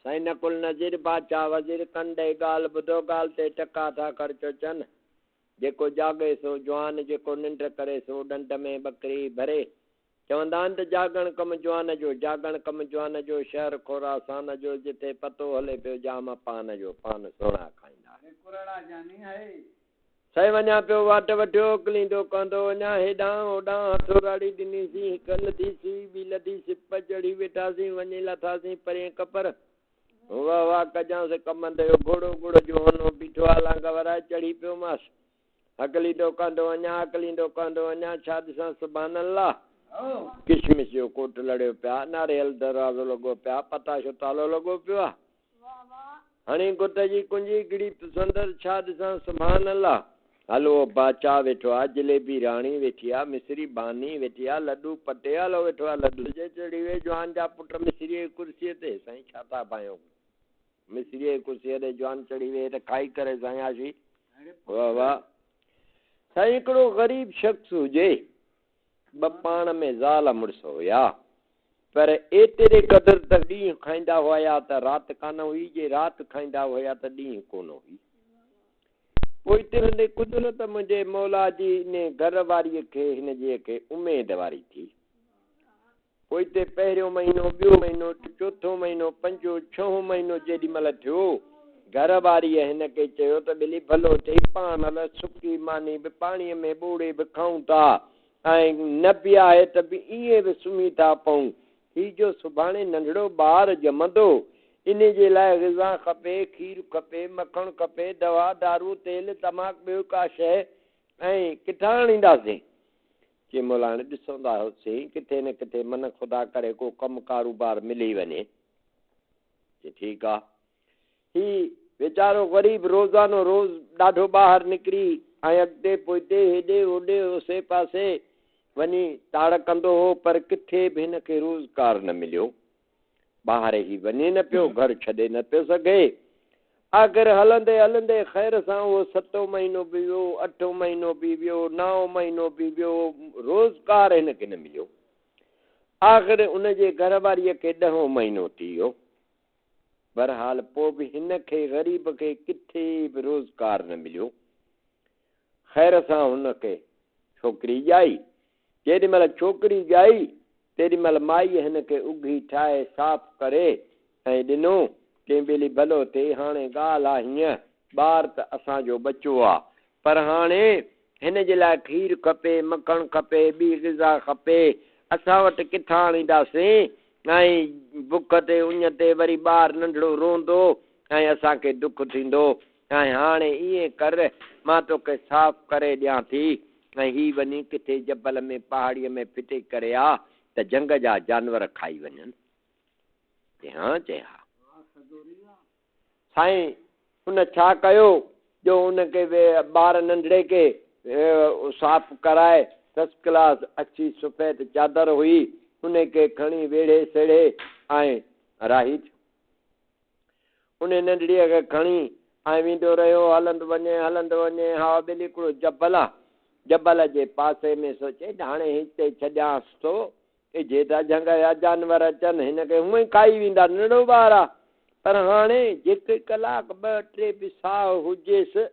साईं नकुल नज़ीर बादशाह वज़ीर कंदे ॻाल्हि ॿुधो ॻाल्हि ते टका था ख़र्चो चनि जेको जाॻे सो जवान जेको निंड करे सो ॾंड में ॿकरी भरे चवंदा आहिनि त जाॻण कमु जवान जो जाॻण कमु जवान जो शहर खोरासान जो जिथे पतो हले पियो जाम पान जो पान सोना खाईंदा साईं वञा पियो वाट वठियो कलींदो कंदो वञा हेॾां होॾां हथो राड़ी ॾिनीसीं हिकु लधीसीं ॿी लधी सिप चढ़ी वेठासीं वञी लथासीं परे कपर वाह वाह कजांसि कमंदे जो घोड़ो गुड़ जो होनो बीठो आहे लांग वराए चढ़ी पियो मांसि अकलींदो कंदो वञा छा ॾिसां सुभाणे अल्लाह किशमिश जो कोट लड़ियो पिया नारियल दरवाज़ो लॻो पिया पताशो तालो लॻो पियो आहे हणी गुट जी कुंजी गिड़ी संदर छा ॾिसां सुभाणे अल्लाह हलवो बादशाह वेठो आहे जलेबी राणी वेठी आहे मिसरी बानी वेठी आहे लॾूं पटियालो वेठो आहे लॾूं जे चढ़ी वे जवान जा पुट मिसरीअ जी कुर्सीअ ते साईं छा था पायूं मिसरीअ जी कुर्सीअ ते जवान चढ़ी वे त खाई करे साईं आशी वाह वाह साईं हिकिड़ो ग़रीब शख़्स हुजे ॿ पाण में ज़ाल मुड़ुस हुया पर एतिरे क़दुरु त ॾींहुं खाईंदा हुया त राति कान हुई जे राति खाईंदा हुया त ॾींहुं कोन हुई पोइ हिते हूंदे कुदरत मुंहिंजे मौला जी इन घर वारीअ खे हिनजे खे उमेद वारी थी पोइ हिते पहिरियों महीनो ॿियो महीनो चोथों महीनो पंजो छहों महीनो जेॾी महिल थियो घर वारीअ हिन खे चयो त ॿिली भलो चई पाण हल सुकी मानी बि पाणीअ में ॿोड़े बि खाऊं था ऐं न बि आहे त बि ईअं बि सुम्ही था पऊं हीउ जो सुभाणे नंढड़ो ॿारु ॼमंदो इन जे लाइ ग़िज़ा खपे खीरु खपे मखणु खपे दवा दारू तेल तमाकु ॿियो का शइ ऐं किथां आणींदासीं के महिल हाणे ॾिसंदा हुआसीं किथे न किथे मन ख़ुदा करे को कमु कारोबार मिली वञे ठीकु आहे हीउ वीचारो ग़रीब रोज़ानो रोज़ ॾाढो ॿाहिरि निकिरी ऐं अॻिते पोइते हेॾे होॾे ओसे पासे वञी ताड़ कंदो हो पर किथे बि हिन खे रोज़गार न मिलियो ॿाहिरि ई वञे न पियो घर छॾे न पियो सघे आख़िर हलंदे हलंदे ख़ैर सां उहो 7 महीनो बि वियो 8 महीनो बि वियो 9 महीनो बि वियो रोज़गार हिन खे न मिलियो आख़िर उनजे घर वारीअ खे 10 महीनो थी वियो बहरहाल पोइ बि हिन खे ग़रीब खे किथे बि रोज़गार न मिलियो ख़ैर सां हुनखे छोकिरी ॼाई जेॾी महिल छोकिरी ॼाई तेॾी महिल माईअ हिन खे उघी ठाहे साफ़ करे ऐं ॾिनो कंहिं ॿिली भलो थिए हाणे ॻाल्हि आहे हीअं ॿार त असांजो बचो आहे पर हाणे हिन जे लाइ खीरु खपे मखणु खपे ॿी ग़िज़ा खपे असां वटि किथां आणींदासीं ऐं बुख ते उञ ते वरी ॿारु नंढड़ो रोंदो ऐं असांखे दुखु थींदो ऐं हाणे ईअं कर मां तोखे साफ़ करे ॾियां थी ऐं हीअ वञी किथे जबल में पहाड़ीअ में फिटी करे आ त जंग जा जानवर खाई वञनि हा चए हा साईं हुन छा कयो जो हुनखे ॿार नंढड़े खे साफ़ कराए फस्ट क्लास अच्छी सफ़ेद चादर हुई उनखे खणी वेड़े सेड़े ऐं राही उन नंढड़ीअ खे खणी ऐं वेंदो रहियो हलंदो वञे हा ॿिली हिकिड़ो जबल आहे जबल जे पासे में सोचे हाणे हिते छॾियांसि थो जे त झंग जा जानवर अचनि हिन खे हूअं ई खाई वेंदा नंढड़ो ॿारु आहे पर हाणे जेके कलाक 2-3 बि साहु हुजेसि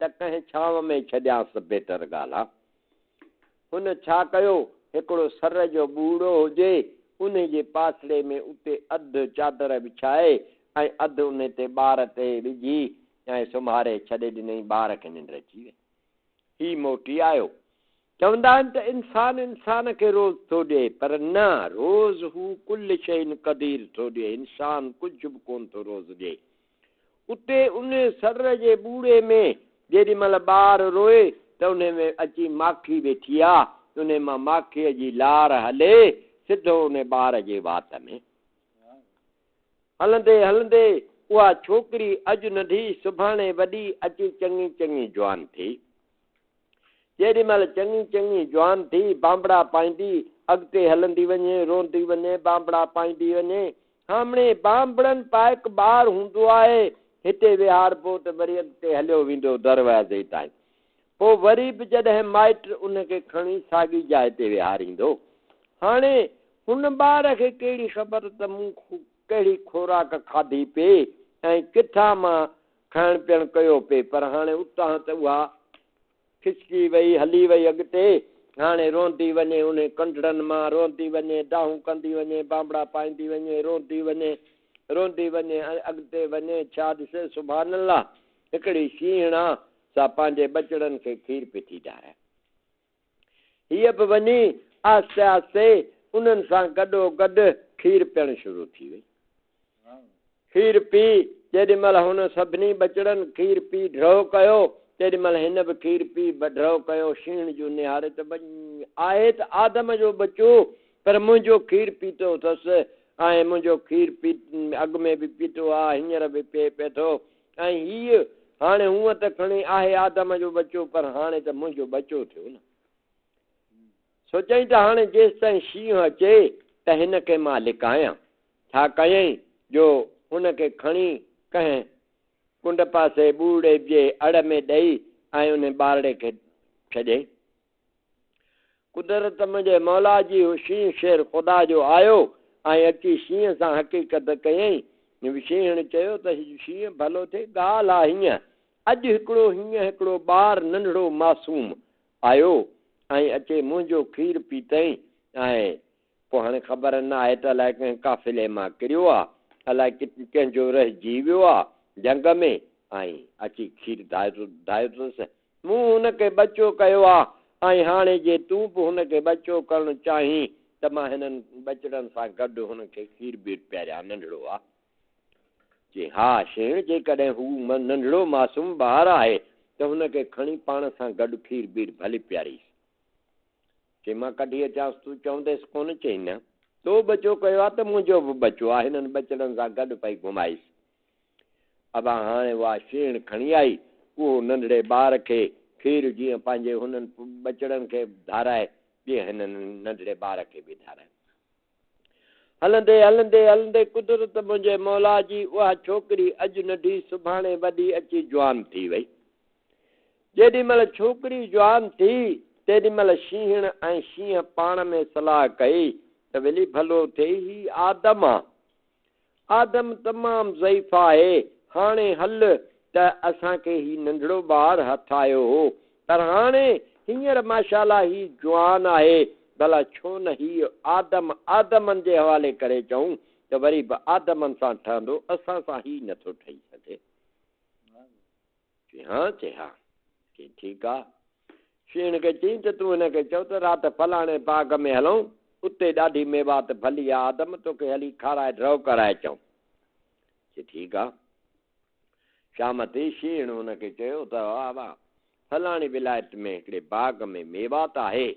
त कंहिं छांव में छॾियांसि बेटर ॻाल्हि आहे हुन छा कयो हिकिड़ो सर जो बूड़ो हुजे उन जे पासड़े में उते अधु चादर विछाए ऐं अधु उन ते ॿार ते विझी ऐं सुम्हारे छॾे ॾिनई ॿार खे निंड अची वई ही मोटी आयो चवंदा आहिनि त इंसान खे रोज़ थो ॾिए पर न रोज़ हू कुल शइ क़दीर थो ॾिए इंसान कुझु बि कोन थो रोज़ ॾिए उते उन सर जे बूड़े में जेॾी महिल ॿारु रोए त उन में अची माखी वेठी आहे उन मां माखीअ जी लार हले सिधो उन ॿार जे वात में हलंदे हलंदे उहा छोकिरी अॼु नंढी सुभाणे वॾी अची चङी जवान थी जेॾी महिल चङी जवान थी बांबड़ा पाईंदी अॻिते हलंदी वञे रोंदी वञे बांबड़ा पाईंदी वञे हाणे बांबड़नि पाए हिकु ॿारु हूंदो आहे हिते विहारबो त वरी अॻिते हलियो वेंदो दरवाज़े ताईं पोइ वरी बि जॾहिं माइट उनखे खणी साॻी जाइ ते विहारींदो हाणे हुन ॿार खे कहिड़ी ख़बर त मूं कहिड़ी खुराक खाधी पे ऐं किथां मां खाइण पीअण कयो पे, पर हाणे उतां त उहा खिसकी वई, हली वई अॻिते, हाणे रोंदी वञे उन कंडड़नि मां, रोंदी वञे, दाहूं कंदी वञे, बांबड़ा पाईंदी वञे, रोंदी वञे अॻिते वञे। छा ॾिसे सुभाणे अल्लाह हिकिड़ी शींहण आहे सा पंहिंजे बचड़नि खे खीर पी थी ॾाराए। हीअ बि वञी आस्ते आस्ते उन्हनि सां गॾोगॾु खीर पीअणु शुरू थी वई। खीर पी जेॾी महिल हुन सभिनी बचड़नि खीर पी ड्रहो कयो, तेॾी महिल हिन बि खीर पी ड्रहो कयो। शीण जो निहारे त आहे त आदम जो बचो, पर मुंहिंजो खीर पीतो अथसि ऐं मुंहिंजो खीर पी अॻु में बि पीतो आहे, हींअर बि पिए थो। ऐं हीअ हाणे हूअं त खणी आहे आदम जो बचो, पर हाणे त मुंहिंजो बचो थियो न। सोचई त हाणे जेसि ताईं शींहं अचे त हिन खे मां लिकायां। छा कयईं जो हुनखे खणी कंहिं कुंड पासे ॿूड़े जे अड़ में ॾेई ऐं उन ॿारड़े खे छॾियईं। कुदरत मुंहिंजे मौला जी शींहं शेर ख़ुदा जो आयो ऐं अची शींहं सां हक़ीक़त कयईं। शींहं चयो त शींहं भलो थिए, ॻाल्हि आहे हीअं, अॼु हिकिड़ो ॿार नंढड़ो मासूम आयो ऐं अचे मुंहिंजो खीर पीतई ऐं पोइ हाणे ख़बर न आहे त अलाए कंहिं काफ़िले मां किरियो आहे, अलाए कंहिंजो रहिजी वियो आहे जंग में ऐं अची खीर धायो अथसि। मूं हुनखे बचो कयो आहे ऐं हाणे जे तूं बि हुनखे बचो करणु चाहीं त मां हिननि बचड़नि सां गॾु हुनखे खीर बि पियारियां, नंढड़ो आहे। जी हा शेण, जेकॾहिं हू नंढड़ो मासूम ॿारु आहे त हुनखे खणी पाण सां गॾु खीर बीर भली पियारीसि। चई मां कढी अचांसि, तूं चवंदेसि कोन, चई न, तो बचो कयो आहे त मुंहिंजो बि बचो आहे, हिननि बचड़नि सां गॾु पई घुमाईसि। अब हाणे उहा शेण खणी आई, उहो नंढड़े ॿार खे खीर जीअं पंहिंजे हुननि बचड़नि खे धाराए, तीअं हिननि नंढड़े ॿार खे बि धाराए। हलंदे हलंदे हलंदे कुदरत मुंहिंजे मौला जी उहा छोकिरी अॼु नंढी सुभाणे वॾी अची जवान थी वई। जेॾी महिल छोकिरी जवान थी तेॾी महिल शींहण ऐं शींहं पाण में सलाह कई त वेली भलो थिए, ही आदम आहे, आदम तमामु ज़ईफ़ आहे, हाणे हल त असांखे ही नंढड़ो ॿारु हथ आयो हो, पर हाणे हींअर माशाला ही जवान आहे, भला छो न ही आदमनि जे हवाले करे चऊं त वरी बि आदमनि सां ठहंदो, असां सां ही नथो ठही सघे। चई हा चई ठीकु आहे। शीण खे चई त तूं हिनखे चओ त राति फलाणे बाग़ में हलूं, उते ॾाढी मेवात भली आहे आदम, तोखे हली खाराए ड्रहो कराए चऊं। चई ठीकु आहे। शाम थी शीण हुनखे चयो त वाह वाह, फलाणी विलायत में हिकिड़े बाग़ में मेवात आहे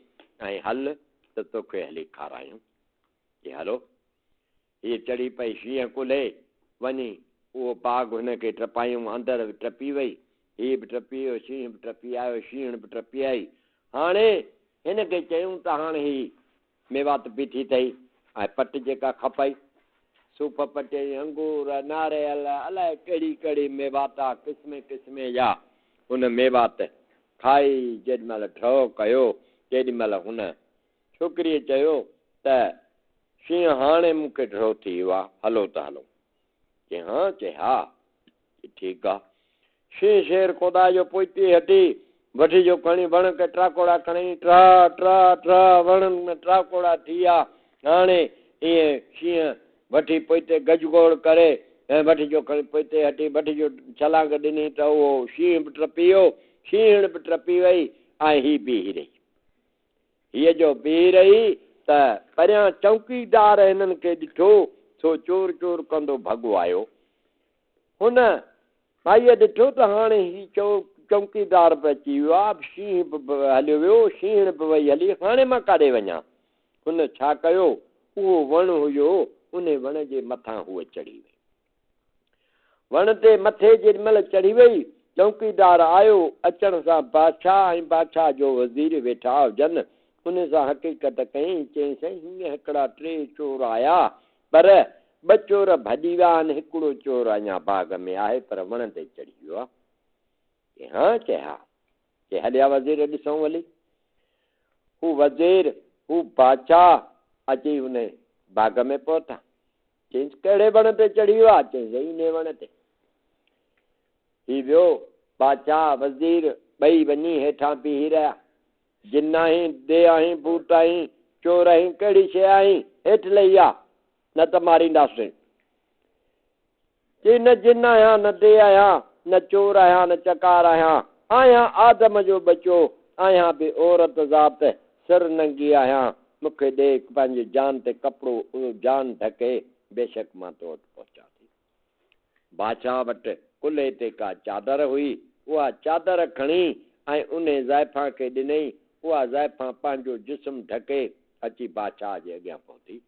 ऐं हल त तोखे हली खारायूं। चई हलो। हीअ चढ़ी पई शींहं कुल्हे, वञी उहो बाग़ हुनखे टपायूं, अंदरि टपी वई, हीअ बि टपी वियो, शींहं बि टपी आयो, शीण बि टपी आई। हाणे हिनखे चयूं त हाणे ही मेवात बीठी अथई ऐं पट जेका खपई, सूफ़ पटे, अंगूर, नारियल, अलाए कहिड़ी कहिड़ी मेवात आहे, क़िस्मे क़िस्मे जा हुन मेवात खाई जेॾी महिल ड्रहो कयो, तेॾी महिल हुन छोकिरीअ चयो त शींहं हाणे मूंखे ड्रहो थी वियो आहे, हलो त हलो। चई हा ठीकु आहे। शींहं शेर ख़ुदा जो पोइती हटी वठी जो खणी वण खे ट्राकोड़ा खणी ट्रा वणनि में ट्राकोड़ा थी विया। हाणे ईअं शींहं वठी पोइते गजगोड़ करे ऐं वठी जो खणी पोइते हटी वठी जो छलांग ॾिनी त उहो शींहं बि टपी वियो, शींहण बि टपी वई ऐं ही बीही रही। हीअ जो बीही रही त परियां चौकीदार हिननि खे ॾिठो, सो चोर चोर कंदो भॻो आयो। हुन भाईअ ॾिठो त हाणे ही चौकीदार बि अची वियो आहे, शींहं बि हलियो वियो, शींहण बि वई हली, हाणे मां काॾे वञा। हुन छा कयो, उहो वण हुयो, उन वण जे मथां हूअ चढ़ी वई। वण ते मथे जेॾी महिल चढ़ी वई, चौकीदार आयो, अचण सां बादशाह ऐं बादशाह जो वज़ीर वेठा हुजनि, उन सां हक़ीक़त कयईं, चई साईं हीअं हिकिड़ा 3 चोर आया, पर 2 चोर भॼी विया आहिनि, हिकिड़ो चोर अञा बाग़ में आहे, पर वण ते चढ़ी वियो आहे। चई हा। चई हलिया वज़ीर ॾिसूं वली। हू वज़ीर, हू बादशाह अची उन बाग में पहुता। चईंसि कहिड़े वण ते चढ़ी वियो आहे? चईंसि इन वण ते। ही वियो बादशाह वज़ीर ॿई वञी हेठां बीही रहिया। जिन आहीं, दे आहीं, भूत आहीं, चोर आहीं, कहिड़ी शइ आहीं, हेठि लही आ, न त मारींदासीं। चई न जिन आहियां, न दे आहियां, न चोर आहियां, न चकार आहियां, आहियां आदम जो बचो, आहियां बि औरत ज़ात, सिर नंगी आहियां, मूंखे ॾे पंहिंजे जान ते कपिड़ो, जान ढके, बेशक मां तो वटि पहुचां थी। बादशाह वटि कुल्हे ते का चादर हुई, उहा चादर खणी ऐं उन ज़ाइफ़ा खे ॾिनई। उहा ज़ाइफ़ा पंहिंजो जिस्म ढके अची बादशाह जे अॻियां पहुती।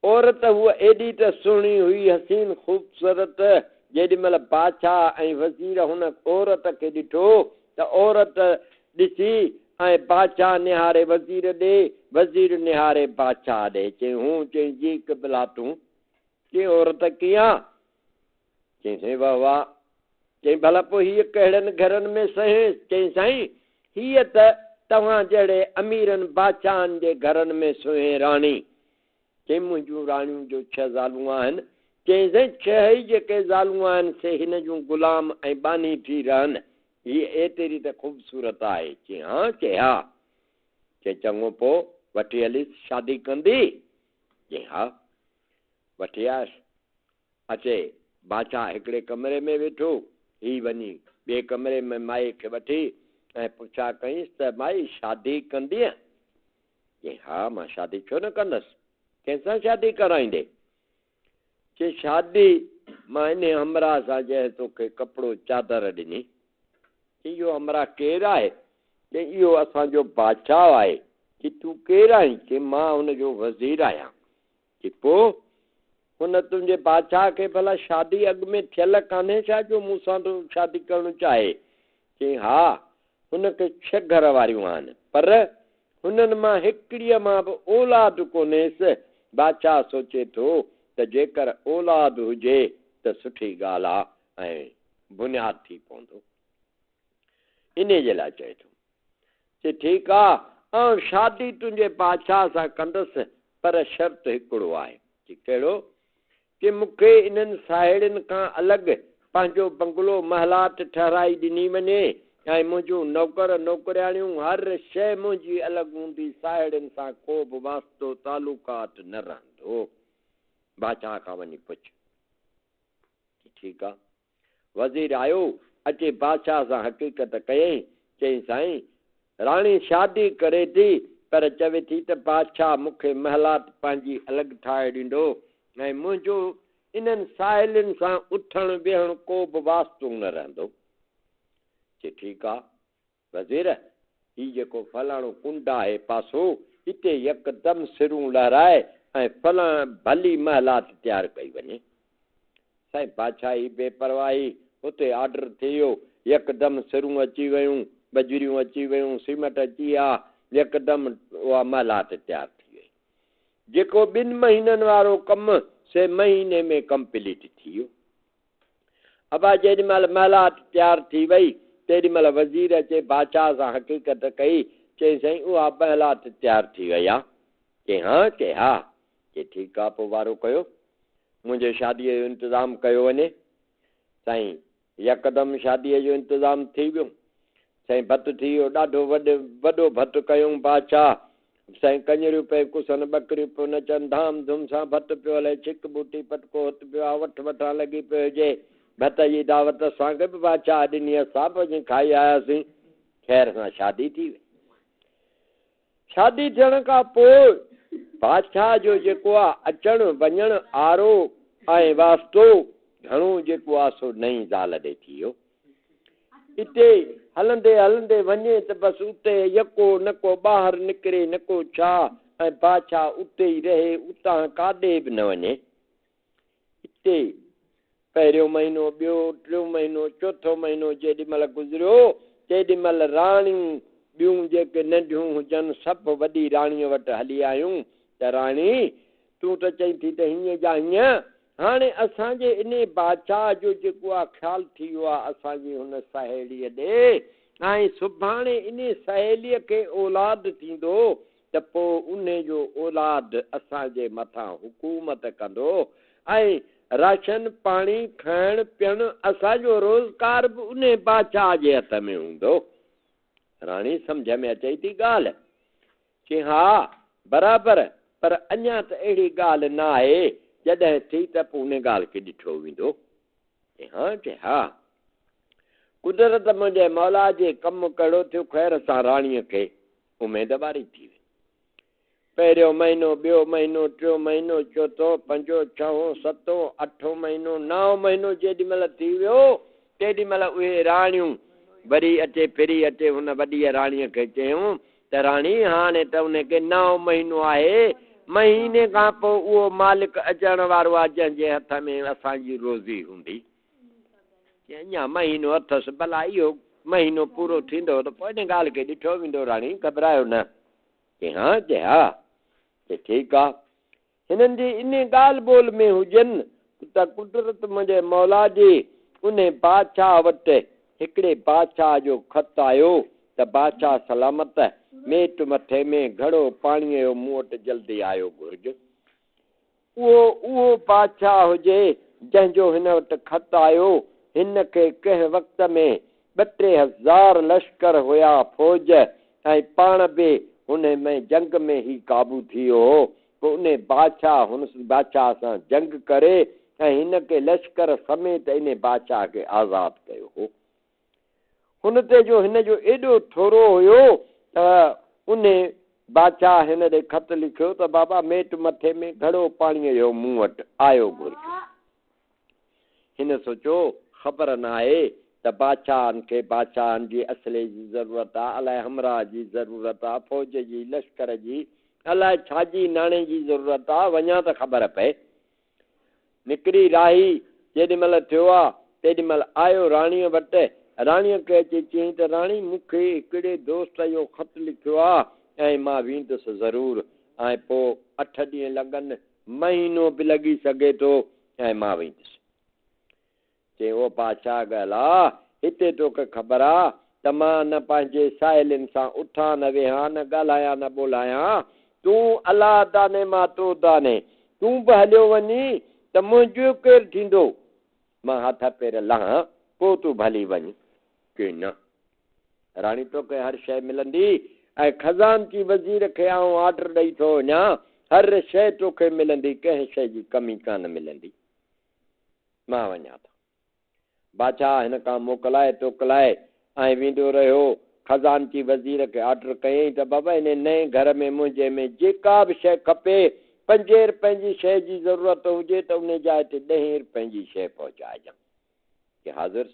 औरत हूअ एॾी त सुहिणी हुई, हसीन ख़ूबसूरत। जेॾी महिल बादशाह ऐं वज़ीर हुन औरत खे ॾिठो त औरत ॾिसी ऐं बादशाह निहारे वज़ीर ॾे, वज़ीर निहारे बादशाह ॾे। चई हूं? चई जी क़िबला तूं। चई औरत कीअं? चई साईं वाह वाह। चई भला पोइ हीअ कहिड़नि घरनि में सहे? चई साईं हीअ त तव्हां जहिड़े अमीरनि बादशाहनि जे घरनि में सुहे राणी। चई मुंहिंजूं राणियूं जो 6 ज़ालूं आहिनि। चई साईं 6 ई जेके ज़ालूं आहिनि से हिन जूं ग़ुलाम ऐं बानी थी रहनि। हीअ एतिरी त ख़ूबसूरत आहे। चई हा? चई हा। चई चङो पोइ वठी हलीस, शादी कंदी? चई हा। वठी आयसि। अचे बादशाह हिकिड़े कमरे में वेठो, ही वञी ॿिए कमरे में माई खे वठी ऐं पुछा कईंसि त माई शादी कंदीअ? चई हा मां शादी छो न कंदसि, कंहिंसां शादी कराईंदे? चई शादी मां इन हमरा सां जंहिं तोखे कपिड़ो चादर ॾिनी। चई इहो हमरा केरु आहे? चई इहो असांजो बादशाह आहे। चई तूं केरु आहीं? चई मां हुनजो वज़ीर आहियां। चई पोइ हुन तुंहिंजे बादशाह खे भला शादी अॻु में थियल कान्हे छा जो मूंसां तो शादी करणु चाहे? चई हा हुनखे 6 घर वारियूं आहिनि, पर हुननि मां हिकिड़ीअ मां बि औलाद कोन्हेसि। बादशाह सोचे थो त जेकर औलाद हुजे त सुठी ॻाल्हि आहे ऐं बुनियाद थी पवंदो, इन जे लाइ चए थो। चई ठीकु आहे, ऐं शादी तुंहिंजे बादशाह सां कंदुसि, पर शर्त हिकिड़ो आहे। चई कहिड़ो? कि मूंखे इन्हनि साहेड़ियुनि खां अलॻि पंहिंजो बंगलो महलात ठहिराई ॾिनी वञे ऐं मुंहिंजो नौकर नौकरियाणियूं हर शइ मुंहिंजी अलॻि हूंदी, साहेड़ियुनि सां को बि वास्तो तालुकात न रहंदो। बादशाह खां वञी पुछ। ठीकु आहे। वज़ीर आयो, अचे बादशाह सां हक़ीक़त कयईं। चई साईं राणी शादी करे थी, पर चवे थी त बादशाह मूंखे महलात पंहिंजी अलॻि ठाहे ॾींदो ऐं मुंहिंजो इन्हनि साहेलियुनि सां उथणु वेहणु को बि वास्तो न रहंदो। चई ठीकु आहे वज़ीर, हीउ जेको फलाणो कुंड आहे पासो, हिते यकदमि सिरूं लहराए ऐं भली महलात तयारु कई वञे। साईं बादशाही बेपरवाही, हुते ऑर्डर थी वियो, यकदमि सिरूं अची वियूं, बजरियूं अची वियूं, सीमेंट अची विया, यकदमि उहा महलात तयारु थी वई। जेको 2 महीननि वारो कमु से महीने में कंप्लीट थी वियो। अबा जेॾी महिल महलात तयारु थी वई, तेॾी महिल वज़ीर अचे बादशाह सां हक़ीक़त कई। चई साईं उहा महलात तयारु थी वई आहे। चई हा? चई हा। चई ठीकु आहे पोइ वारो कयो, मुंहिंजे शादीअ जो इंतज़ामु कयो वञे। साईं यकदमि शादीअ जो इंतज़ामु थी वियो। साईं भतु थी वियो, ॾाढो वॾो भतु कयूं बादशाह। साईं कञरियूं पियो कुसनि, ॿकरियूं पियो नचनि, धाम धूम सां भतु पियो हले, छिक बूटी पटको हथ पियो आहे, वठ वठां लॻी पियो हुजे। भत जी दावत असांखे बि बादशाह ॾिनी, असां बि वञी खाई आयासीं। ख़ैर सां शादी थी वई। शादी थियण खां पोइ बादशाह जो जेको आहे अचणु वञणु आरो ऐं वास्तो घणो जेको आहे सो नई ज़ाल ॾे थी वियो। हिते हलंदे हलंदे वञे त बसि उते यको न को ॿाहिरि निकिरे न को छा, ऐं बादशाह उते ई रहे, उतां काॾे बि न वञे। हिते पहिरियों महीनो, ॿियो, टियों महीनो, चोथों महीनो जेॾी महिल गुज़रियो, तेॾी महिल राणियूं ॿियूं जेके नंढियूं हुजनि सभु वॾी राणीअ वटि हली आयूं त राणी तूं त चई थी त हीअं जा हीअं, हाणे असांजे इन बादशाह जो जेको आहे ख़्यालु थी वियो आहे असांजी हुन सहेड़ीअ ॾे, ऐं सुभाणे इन सहेलीअ खे औलाद थींदो त पोइ उन जो औलाद असांजे मथां हुकूमत कंदो ऐं राशन पाणी खाइण पीअण असांजो रोज़गार बि उन बादशाह जे हथ में हूंदो। राणी सम्झ में अचे थी ॻाल्हि? चई हा बराबरि, पर अञा त अहिड़ी ॻाल्हि न आहे, जॾहिं थी त पोइ उन ॻाल्हि खे ॾिठो वेंदो। चई हा कुदरत मुंहिंजे मौला जे कमु कहिड़ो थियो, ख़ैर सां राणीअ खे उमेदवारी थी वई। पहिरियों महीनो, ॿियो महीनो, टियों महीनो, चोथों, पंजो, छहों, सतों, अठों महीनो, 9 महीनो जेॾी महिल थी वियो, तेॾी महिल उहे राणियूं वरी अचे फिरी अचे हुन वॾीअ राणीअ खे चयूं त राणी हाणे त उनखे 9 महीनो आहे, महीने खां पोइ उहो मालिक अचण वारो आहे जंहिंजे हथ में असांजी रोज़ी हूंदी। अञा महीनो अथसि, भला इहो महीनो पूरो थींदो त पोइ इन ॻाल्हि खे ॾिठो वेंदो। राणी घबरायो न। चई हा चई ठीकु आहे। हिननि जी इन ॻाल्हि ॿोल में हुजनि त कुदरत मुंहिंजे मौला जी उन बादशाह वटि हिकिड़े बादशाह जो ख़त आयो त बादशाह सलामत, मेट मथे में घड़ो पाणीअ जो मूं वटि जल्दी आयो घुर्ज। उहो बादशाह हुजे जंहिंजो हिन वटि ख़त आयो। हिन खे कंहिं वक़्त में 2-3 लश्कर हुया फ़ौज, ऐं पाण बि हुन में जंग में ई क़ाबू थी वियो हो। पोइ उन हुन बादशाह सां जंग करे ऐं हिन खे लश्कर समेत इन बादशाह खे आज़ादु कयो हो। हुन ते जो हिन जो एॾो थोरो हुयो त उन बादशाह हिन ॾे ख़त लिखियो त बाबा मेट मथे में घड़ो पाणीअ जो मूं वटि आयो घुर्ज। हिन सोचियो ख़बर न आहे त बादशाहनि जी असले जी ज़रूरत आहे, अलाए हमरा जी ज़रूरत आहे, फ़ौज जी, लश्कर जी, अलाए छाजी नाणे जी ज़रूरत आहे, वञा त ख़बर पए। निकिरी राही जेॾी महिल थियो आहे तेॾी महिल आयो राणीअ वटि। राणीअ खे अची चयईं त राणी मूंखे हिकिड़े दोस्त जो ख़त लिखियो आहे ऐं मां वेंदुसि ज़रूरु, ऐं पोइ 8 ॾींहं लॻनि, महीनो बि लॻी सघे थो, ऐं मां वेंदुसि। चई ओ बादशाह ॻाल्हि आहे, हिते तोखे ख़बर आहे त मां न पंहिंजे साहेलियुनि सां उठां न वेहां, न ॻाल्हायां न ॿोलायां। तूं अलाह दाने मां तो दाने, तूं बि हलियो वञी त मुंहिंजो केरु थींदो? मां हथ पेर लहां पोइ तूं भली वञ। चई न राणी तोखे हर शइ मिलंदी, ऐं खज़ानची वज़ीर खे आउं ऑर्डर ॾेई थो वञां, हर शइ तोखे मिलंदी, कंहिं शइ जी कमी कान मिलंदी। मां वञा थो। बादशाह हिन खां मोकिलाए ऐं वेंदो रहियो। खज़ानची वज़ीर खे ऑर्डर कयईं त बाबा इन नए घर में मुंहिंजे में जेका बि शइ खपे, 5 रुपए जी शइ जी ज़रूरत हुजे त उन जाइ ते 10 रुपए जी शइ पहुचाइजांइ। कि हाज़िर।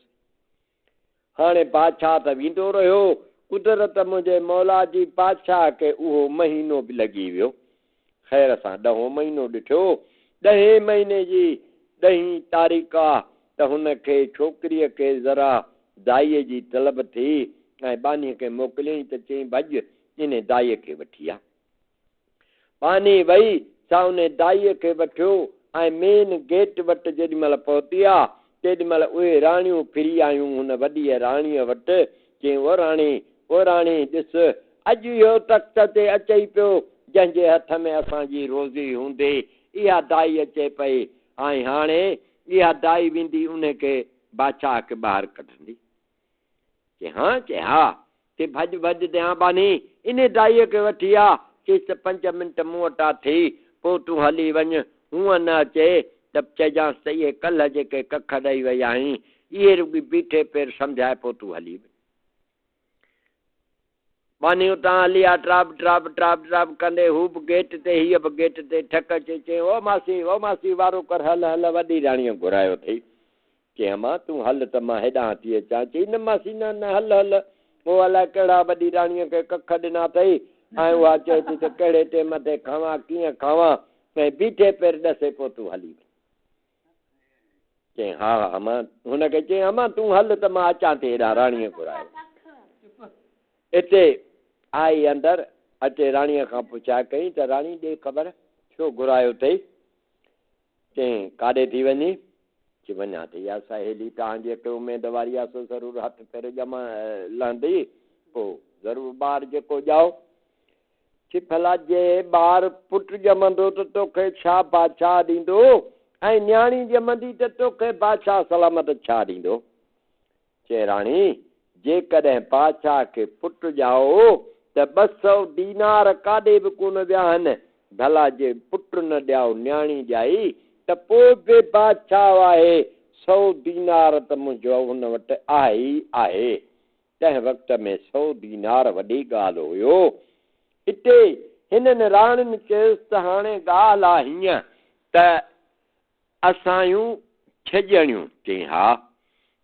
हाणे बादशाह त वेंदो रहियो। कुदरत मुंहिंजे मौला जी बादशाह खे उहो महीनो बि लॻी वियो। ख़ैर सां 10हों महीनो ॾिठो। 10हें महीने जी 10हीं तारीख़ आहे त हुनखे छोकिरीअ खे ज़रा दाईअ जी तलब थी, ऐं बानीअ खे मोकिलियईं त चईं भॼ इन दाईअ खे वठी आ। बानी वई सा उन दाईअ खे वठियो ऐं मेन गेट वटि जेॾी महिल पहुती आहे तेॾी महिल उहे राणियूं फिरी आयूं हुन वॾीअ राणीअ वटि। चई ओ राणी ॾिस, अॼु इहो तख़्त ते अचई पियो जंहिंजे हथ में असांजी रोज़ी हूंदी। इहा दाई अचे पई, ऐं हाणे इहा दाई वेंदी उनखे बादशाह खे ॿाहिरि कढंदी। चई हा ते भॼ ॾियां बानी, इन दाईअ खे वठी आ। चईसि त 5 मिंट मूं वटां थी, पोइ तूं हली वञ। हूअं न अचे त चइजांसि त इहे कल्ह जेके कख ॾेई वई आहीं, इहे रुॻी बीठे पेर सम्झाए पोइ तूं हली वञ। बानी उतां हली आहे ट्राप कंदे, हू बि गेट ते, हीअ बि गेट ते ठक चई ओ मासी वारो कर, हल वॾी राणीअ घुरायो अथई। चई अम्मा तूं हल त मां हेॾां थी अचां। चई न मासी न हल। पोइ अलाए कहिड़ा वॾी राणीअ खे कख ॾिना अथई, ऐं उहा चए थी त कहिड़े टेम ते खावां, कीअं खावां, ऐं बीठे पेर ॾसे पोइ तूं हली वञ। चई हा अम्मा। हुनखे चई अम्मा तूं हल त मां अचां थी, हेॾां राणीअ घुरायो। हिते आई अंदरि अचे, राणीअ खां पुछाए कई त राणी ॾे ख़बर छो घुरायो अथई? चई काॾे थी वञी? चई वञा थी, इहा सहेली तव्हांजी हिकु उमेदवारी आहे, सो ज़रूरु हथ पेर लहंदी, पोइ ज़रूरु ॿार जेको ॼाओ। चई भला जे ॿार पुटु ॼमंदो त तोखे छा बादशाह ॾींदो ऐं न्याणी ॼमंदी त तोखे बादशाह सलामत छा ॾींदो? चई राणी जेकॾहिं बादशाह खे पुटु ॼाओ त 200 दीनार काॾे बि कोन विया आहिनि। भला जे पुटु न ॼाओ न्याणी ॼाई त पोइ बि बादशाह आहे 100 दीनार त मुंहिंजो हुन वटि आहे ई आहे। तंहिं वक़्त में 100 दीनार वॾी ॻाल्हि हुयो। हिते हिननि राणियुनि चयुसि त हाणे ॻाल्हि आहे हीअं त असांजूं छॼणियूं। चई हा।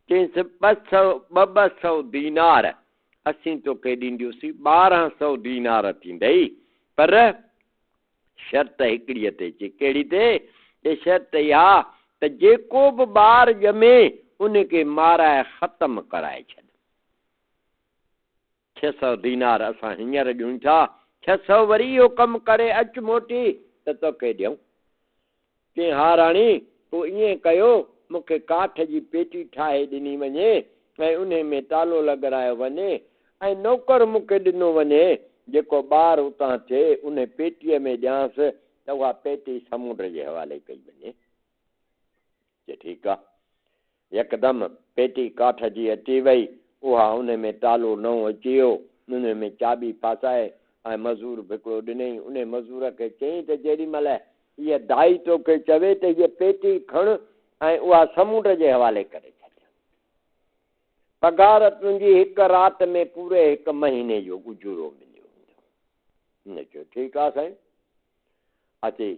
चईसि 200 दीनार असीं तोखे ॾींदियूंसीं 1200 दीनार थींदई, पर शर्त हिकिड़ीअ ते। चई कहिड़ी ते? चई शर्त इहा त जेको बि ॿार ॼमे उनखे माराए ख़तमु कराए छॾ। 600 दीनार असां हींअर ॾियूं था, 600 वरी इहो कमु करे अचु मोटी त तोखे ॾियूं। चई हा राणी पोइ ईअं कयो मूंखे काठ जी पेटी ठाहे ॾिनी वञे ऐं उन में तालो लॻारायो वञे ऐं नौकर मूंखे ॾिनो वञे जेको ॿार उतां थिए उन पेटीअ में ॾियांसि त उहा पेटी समुंड जे हवाले कई वञे। चई ठीकु आहे। यकदमि पेटी काठ जी अची वई, उहा उन में तालो नओं अची वियो, उन में चाबी फासाए ऐं मज़ूर बि हिकिड़ो ॾिनई। उन मज़ूर खे चई त जेॾी महिल हीअ दाई तोखे चवे त हीअ पेटी खण ऐं उहा समुंड जे हवाले करे छॾ। पघार तुंहिंजी हिकु राति में पूरे 1 महीने जो गुज़रो मिलियो। हिन चयो ठीकु आहे साईं। अची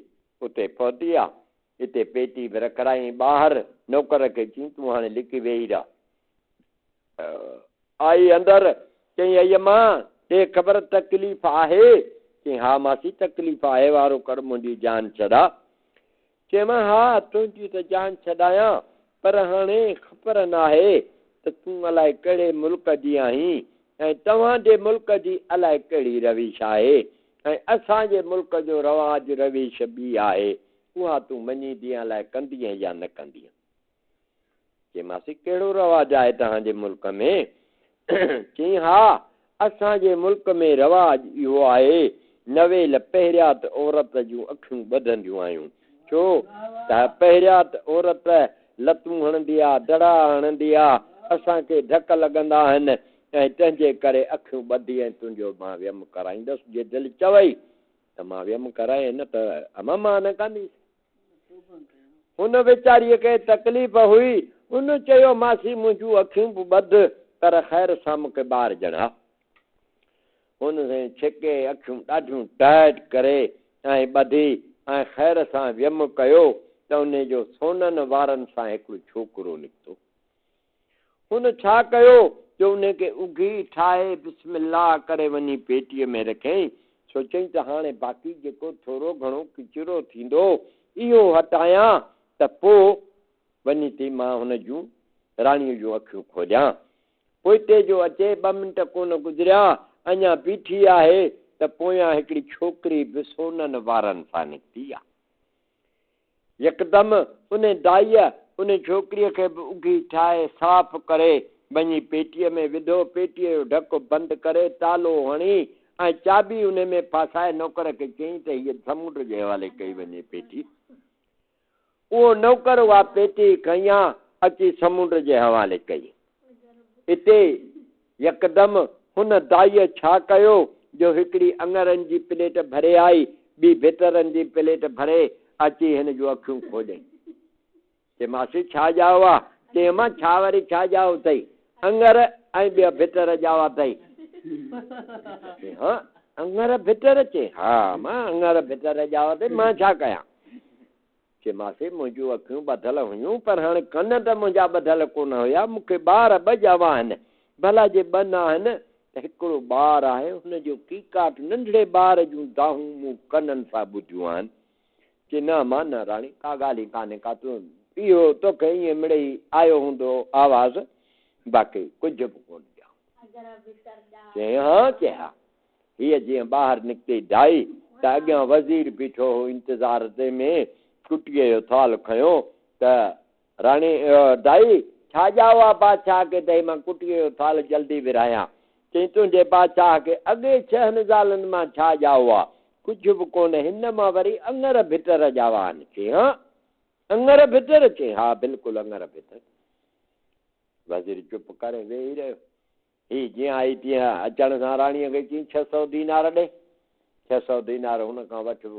उते पहुती आहे, हिते पेटी बि रखाई ॿाहिरि, नौकर खे चई तूं हाणे लिकी वेही रह। आई अंदरि, चई अय मां ते ख़बर तकलीफ़ आहे? चई हा मासी तकलीफ़ आहे वारो कर मुंहिंजी जान छॾा। चयोमांइ हा तुंहिंजी त जान छॾायां, पर हाणे ख़बर न आहे त तूं अलाए कहिड़े मुल्क जी आहीं ऐं तव्हांजे मुल्क जी अलाए कहिड़ी रविश आहे ऐं असांजे मुल्क जो रवाज रविश ॿी आहे। उहा तूं मञींदी अलाए कंदीअ या न कंदीअ। चईमांसि कहिड़ो रवाज आहे तव्हांजे मुल्क में? चई हा असांजे मुल्क में रवाज इहो आहे, नवेल पहिरियां त औरत जूं अखियूं ॿधंदियूं आहियूं। छो त पहिरियां त औरत लतूं हणंदी आहे, दड़ा हणंदी आहे, असांखे धक लॻंदा आहिनि ऐं तंहिंजे करे अखियूं ॿधी ऐं तुंहिंजो मां वियम कराईंदुसि। जे दिलि चवई त मां वियम कराए, न त अमा मां न कंदी। हुन वीचारीअ खे तकलीफ़ हुई, हुन चयो मासी मुंहिंजूं अखियूं बि ॿध पर ख़ैर सां मूंखे ॿार ॼणा। हुन छिके अखियूं ॾाढियूं टाइट करे ऐं ॿधी ऐं ख़ैर सां वियम कयो त उन जो सोननि वारनि सां हिकिड़ो छोकिरो निकितो। हुन छा कयो जो उनखे उघी ठाहे बिस्मिल्लाह करे वञी पेटीअ में रखियईं। सोचईं त हाणे बाक़ी जेको थोरो घणो किचिरो थींदो इहो हटायां त पोइ वञी थी मां हुन जूं राणीअ जूं अखियूं खोलियां। पोइते जो अचे 2 मिंट कोन गुज़रिया, अञा बीठी आहे त पोयां हिकिड़ी छोकिरी बि सोननि वारनि सां निकिती आहे। यकदमि उन दाईअ उन छोकिरीअ खे बि उघी ठाहे साफ़ करे वञी पेटीअ में विधो, पेटीअ जो ढकु बंदि करे तालो हणी ऐं चाबी उन में फासाए नौकर खे चयईं त हीअ समुंड जे हवाले कई वञे पेटी। उहो नौकर उहा पेटी खईं अची समुंड जे हवाले कई। हिते यकदमि हुन दाईअ छा कयो जो हिकिड़ी अङरनि जी प्लेट भरे आई, ॿी भितरनि जी प्लेट भरे अची हिन जूं अखियूं खोलियईं। चई मासी छा ॼाओ आहे? चई मां छा वरी छा ॼाओ अथई? अङर ऐं ॿिया भितर ॼावा अथई। हा अङर भितर? चई हा मां अङर भितर ॼावा अथई, मां छा कयां? चई मासी मुंहिंजूं अखियूं ॿधल हुयूं पर हाणे कन त मुंहिंजा ॿधल कोन हुया, मूंखे ॿार 2 ॼावा आहिनि। भला जे 2 न आहिनि त हिकिड़ो ॿार आहे, हुनजो कीकाट नंढड़े ॿार जूं दाहूं मूं कननि सां ॿुधियूं आहिनि। चई न मां न राणी का ॻाल्हि ई कान्हे का, तूं इहो तोखे ईअं मिड़ई आयो हूंदो आवाज़, बाक़ी कुझु बि कोन ॼाओ। चई हा। चई हा। हीअ जीअं ॿाहिरि निकिती दाई त अॻियां वज़ीर बीठो हो इंतज़ार ते में, कुटीअ जो थाल खयो त राणी दाई छा ॼाओ आहे बादशाह खे? त मां कुटीअ जो थाल जल्दी विरायां। चई तुंहिंजे बादशाह खे अॻे 6 ज़ालनि मां छा ॼाओ आहे, कुझु बि कोन, हिन मां वरी अङर भितर ॼावा आहिनि। चई हा अङर भितर? चई हा बिल्कुलु अङर भितर। वज़ीर चुप करे वेही रहियो। ही जीअं आई तीअं अचण सां राणीअ खे चई 600 दीनार ॾे। 600 दीनार हुन खां वठी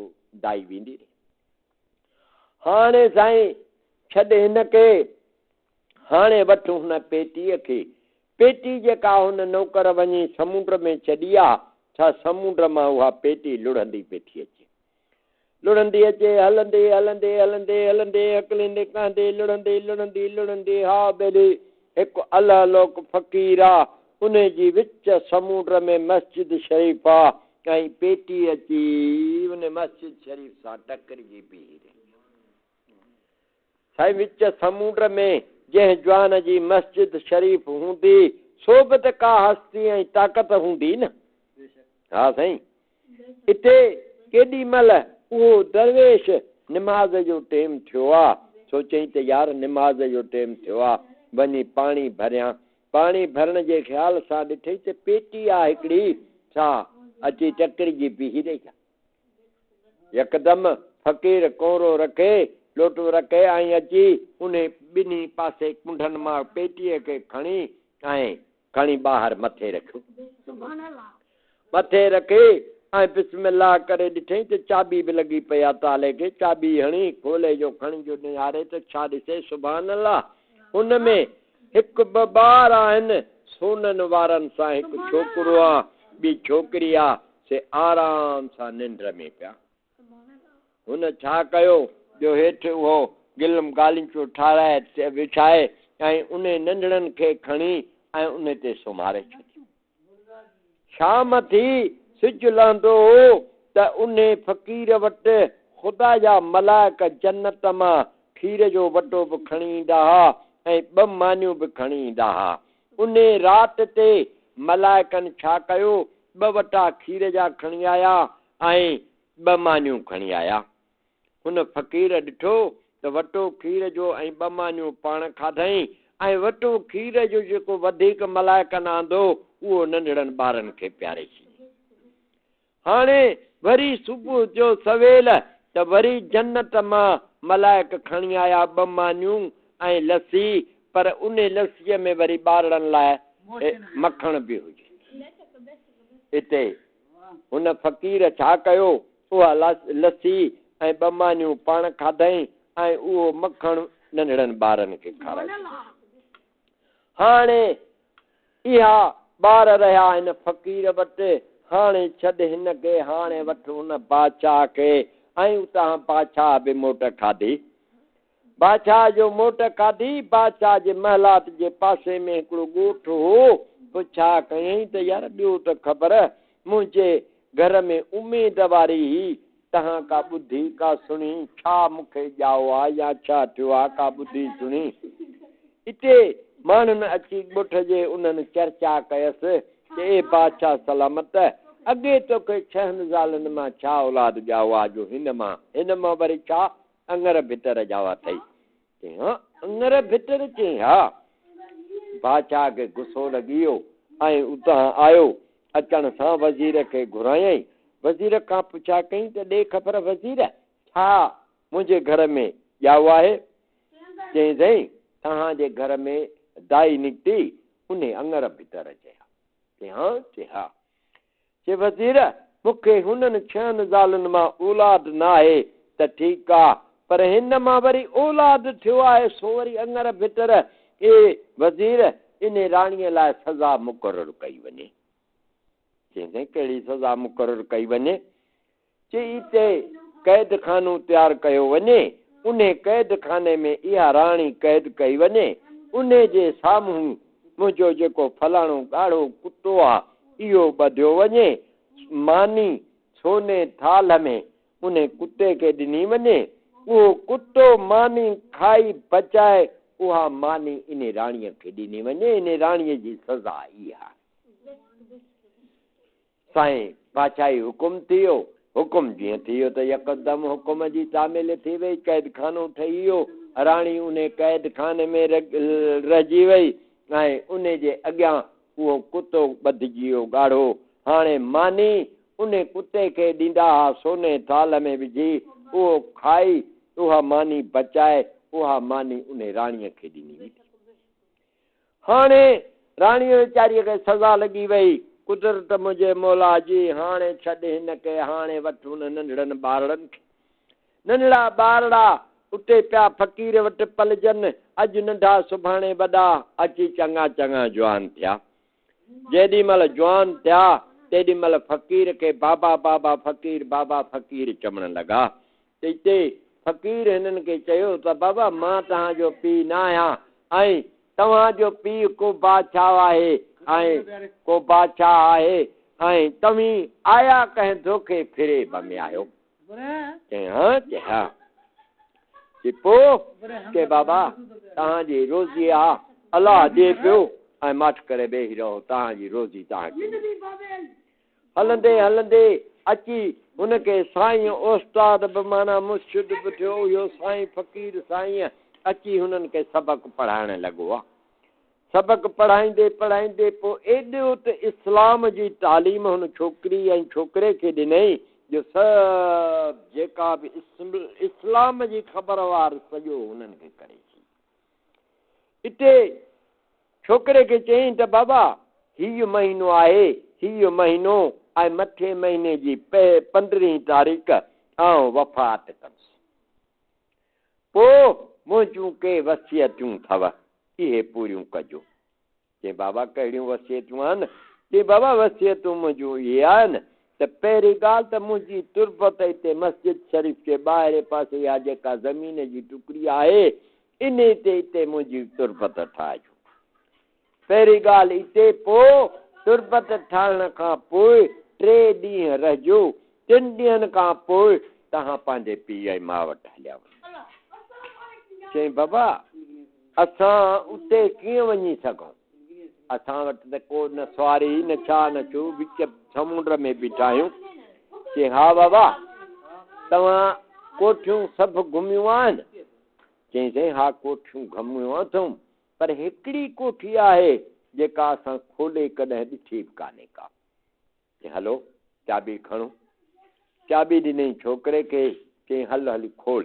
दाई वेंदी। हाणे साईं छॾ हिन खे, हाणे वठूं हुन पेटीअ खे। पेटी जेका हुन नौकर वञी समुंड में छॾी आहे, छा समुंड मां उहा पेटी लुढ़ंदी पई थी अचे, लुढ़ंदी अचे, हलंदे हलंदे हलंदे हलंदे अकलंदे कहंदे लुढ़ंदी लुढ़ंदी लुढ़ंदी हा बेली हिकु अलाह लोक फ़क़ीर आहे, उन जी विच समुंड में मस्जिद शरीफ़ आहे, ऐं पेटी अची उन मस्जिद शरीफ़ सां टकरिजी पई रही। साईं विच समुंड में जंहिं जवान जी मस्जिद शरीफ़ हूंदी, सो बि त का हस्ती ऐं ताक़त हूंदी न। हा साईं, हिते केॾी महिल उहो दरवेश निमाज़ जो टाइम थियो आहे, सोचई त यार निमाज़ जो टाइम थियो आहे, वञी पाणी भरियां। पाणी भरण जे ख़्याल सां ॾिठई त पेटी आहे हिकिड़ी, सा अची टकरिजी बीही रही आहे। यकदमि फ़क़ीर कोरो रखे, लोटो रखे ऐं अची उन ॿिन्ही पासे कुंडनि मां पेटीअ खे खणी ऐं खणी ॿाहिरि मथे रखियो। मथे रखे ऐं बिस्मिल्लाह करे ॾिठई त चाबी बि लॻी पई आहे ताले खे। चाबी हणी खोले जो खणी जो निहारे त छा ॾिसे, सुभान अल्लाह, हुन में हिकु ॿ ॿार आहिनि सोननि वारनि सां, हिकु छोकिरो आहे, ॿी छोकिरी आहे, से आराम सां निंड में पिया। हुन छा कयो, जो हेठि उहो गिलम गालीचो ठाराए विछाए ऐं उन नंढड़नि खे खणी ऐं उन ते सुम्हारे छॾियो। शाम थी सिजु लहंदो हो त उन फ़क़ीर वटि ख़ुदा जा मलाइक जन्नत मां खीर जो वटो बि खणी ईंदा हुआ ऐं 2 मानियूं बि खणी ईंदा हुआ। उन राति ते मलाइकनि छा कयो, 2 वटा खीर जा खणी आया ऐं 2 मानियूं खणी आया। हुन फ़क़ीर ॾिठो त वटो खीर जो ऐं 2 मानियूं पाण खाधई ऐं वटो खीर जो जेको वधीक मलाइकनि आंदो उहो नंढड़नि ॿारनि खे पियारे छॾियो। हाणे वरी सुबुह जो सवेल त वरी जन्नत मां मलाइक खणी आया 2 मानियूं ऐं लस्सी, पर उन लस्सीअ में वरी ॿारनि लाइ मखण बि हुजे। हिते हुन फ़क़ीर छा कयो, उहा लस्सी ऐं 2 मानियूं पाण खाधई ऐं उहो मखण नंढड़नि ॿारनि खे खाराई। हाणे इहा ॿार रहिया आहिनि फ़क़ीर वटि। हाणे छॾ हिन खे, हाणे वठि हुन बादशाह खे ऐं उतां बादशाह बि मोट खाधी। बादशाह जो मोट खाधी। बादशाह जे महलात जे पासे में हिकिड़ो ॻोठ हो। पोइ छा कयईं त यार ॿियो त ख़बर, मुंहिंजे घर में उमेद वारी ही तव्हां का ॿुधी का सुणी, छा मूंखे ॼाओ आहे या छा थियो आहे, का ॿुधी सुणी। हिते माण्हुनि अची ॻोठ जे उन्हनि चर्चा कयसि त ए बादशाह सलामत, अॻे तोखे 6 ज़ालनि मां छा औलाद ॼाओ आहे जो हिन मां वरी छा अङर भितर ॼावा अथई। चई हा अङर भितर? चई हा। बादशाह खे गुस्सो लॻी वियो ऐं उतां आयो। अचण सां वज़ीर खे घुरायईं। वज़ीर खां पुछा कई त ॾे ख़बर वज़ीर, छा मुंहिंजे घर में ॼाओ आहे? चई साईं तव्हांजे घर में दाई निकिती, उन अङर भितर चया। चई हा? चई हा। चई वज़ीर मूंखे हुननि 6 ज़ालनि मां औलाद न आहे त ठीकु आहे, पर हिन मां वरी औलाद थियो आहे, सो वरी अङर भितर। ए वज़ीर इन राणीअ लाइ सज़ा मुक़ररु कई वञे। चई कहिड़ी सज़ा मुक़ररु कई वञे? चई हिते क़ैद खानो तयारु कयो वञे, उन क़ैद खाने में इहा राणी क़ैद कई वञे, उन जे साम्हूं मुंहिंजो जेको फलाणो ॻाढ़ो कुतो आहे इहो ॿधियो वञे, मानी सोने थाल में उन कुते खे ॾिनी वञे, उहो कुतो मानी खाई बचाए उहा मानी इन राणीअ खे ॾिनी वञे। इन राणीअ जी सज़ा इहा। साईं बादशाही हुकुम थी वियो। हुकुम जीअं थी वियो त यकदमि हुकुम जी तामील थी वई। क़ैद खानो ठही वियो। राणी उन क़ैद खाने में रहिजी वई ऐं उन जे अॻियां उहो कुतो ॿधिजी वियो ॻाढ़ो। हाणे मानी उन कुते खे ॾींदा हुआ सोने थाल में विझी, उहो खाई उहा मानी बचाए, उहा मानी उन राणीअ खे ॾिनी हुई। हाणे राणीअ वीचारीअ खे सज़ा लॻी वई, कुदरत मुंहिंजे मौला जी, हाणे छॾ हिन खे, हाणे वठि हुन नंढड़नि ॿारड़नि खे। नंढड़ा ॿारड़ा उते पिया फ़क़ीर वटि पलिजनि, अॼु नंढा सुभाणे वॾा, अची चङा चङा जवान थिया। जेॾी महिल जवान थिया तेॾी महिल फ़क़ीर खे बाबा बाबा फ़क़ीर, बाबा फ़क़ीर चवण लॻा। त हिते फ़क़ीर हिननि खे चयो त बाबा मां तव्हांजो पीउ न आहियां, ऐं तव्हांजो पीउ को बादशाह आहे, ऐं को बादशाह आहे, ऐं तव्हीं आया कंहिं धोखे फिरे में आहियो। चई हा चई पोइ के बाबा तव्हांजी रोज़ी आहे, अलाह ॾिए पियो ऐं मठ करे वेही रहो, तव्हांजी रोज़ी तव्हांखे। हलंदे हलंदे अची हुनखे साईं उस्ताद बि माना मुर्शिद बि थियो, इहो साईं फ़क़ीर साईं अची हुननि खे सबक़ु पढ़ाइण लॻो आहे। सबक़ु पढ़ाईंदे पढ़ाईंदे पोइ एॾो त इस्लाम जी तालीम हुन छोकिरी ऐं छोकिरे खे ॾिनई जो सभु जेका बि इस्लाम जी ख़बर वार सॼो हुननि खे करे थी। हिते छोकिरे खे चयईं त बाबा हीउ महीनो आहे, हीउ महीनो ऐं मथे महीने जी 15 तारीख़ आउं वफ़ात कंदुसि। पोइ मुंहिंजूं के वसियतूं अथव, इहे पूरियूं कजो। चई बाबा कहिड़ियूं वसियतूं आहिनि? चई बाबा वसियतूं मुंहिंजूं इहे आहिनि त पहिरीं ॻाल्हि त मुंहिंजी तुरबत हिते मस्जिद शरीफ़ जे ॿाहिरि पासे इहा जेका ज़मीन जी टुकड़ी आहे, इन ते हिते मुंहिंजी तुरबत ठाहिजो। पहिरीं ॻाल्हि हिते, पोइ तुरबत ठाहिण खां पोइ 3 ॾींहं रहिजो, 3 ॾींहंनि खां पोइ तव्हां पंहिंजे पीउ ऐं माउ वटि हलिया वञो। चई बाबा असां उते कीअं वञी सघूं? असां वटि त को न सवारी न छा न छो, विच समुंड में बीठा आहियूं। चई हा बाबा तव्हां कोठियूं सभु घुमियूं आहिनि? चई साईं हा कोठियूं घुमियूं अथऊं, पर हिकिड़ी कोठी आहे जेका असां खोले कॾहिं ॾिठी बि कान्हे का। हलो चाबी खणो। चाबी ॾिनई छोकिरे खे, चई हल हली खोल।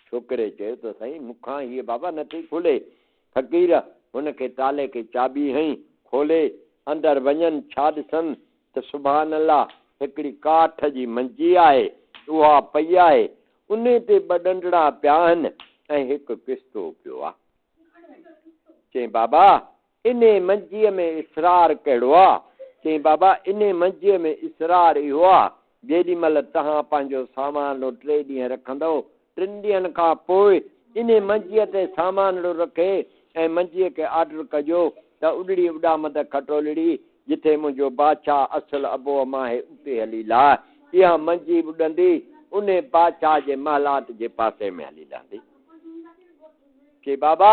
छोकिरे चयो त साईं मूंखां हीअ बाबा नथी खुले। फ़क़ीर हुनखे ताले खे चाबी हई, खोले अंदरि वञनि, छा ॾिसनि त सुभान अल्लाह हिकिड़ी काठ जी मंजी आहे, उहा पई आहे, उन ते 2 ॾंडड़ा पिया आहिनि ऐं हिकु किस्तो पियो आहे। चई बाबा इन मंजीअ में इसरार कहिड़ो आहे? चई बाबा इन मंजीअ में इसरार इहो आहे, जेॾी महिल तव्हां पंहिंजो सामान 3 ॾींहं रखंदव, 3 ॾींहंनि खां पोइ इन मंजीअ ते सामान रखे ऐं मंजीअ खे ऑर्डर कजो त उॾड़ी उॾामद खटोलड़ी जिथे मुंहिंजो बादशाह असुल अबो अमा आहे उते हली लाह। इहा मंजी उॾंदी उन बादशाह जे महलात जे पासे में हली लहंदी। चई बाबा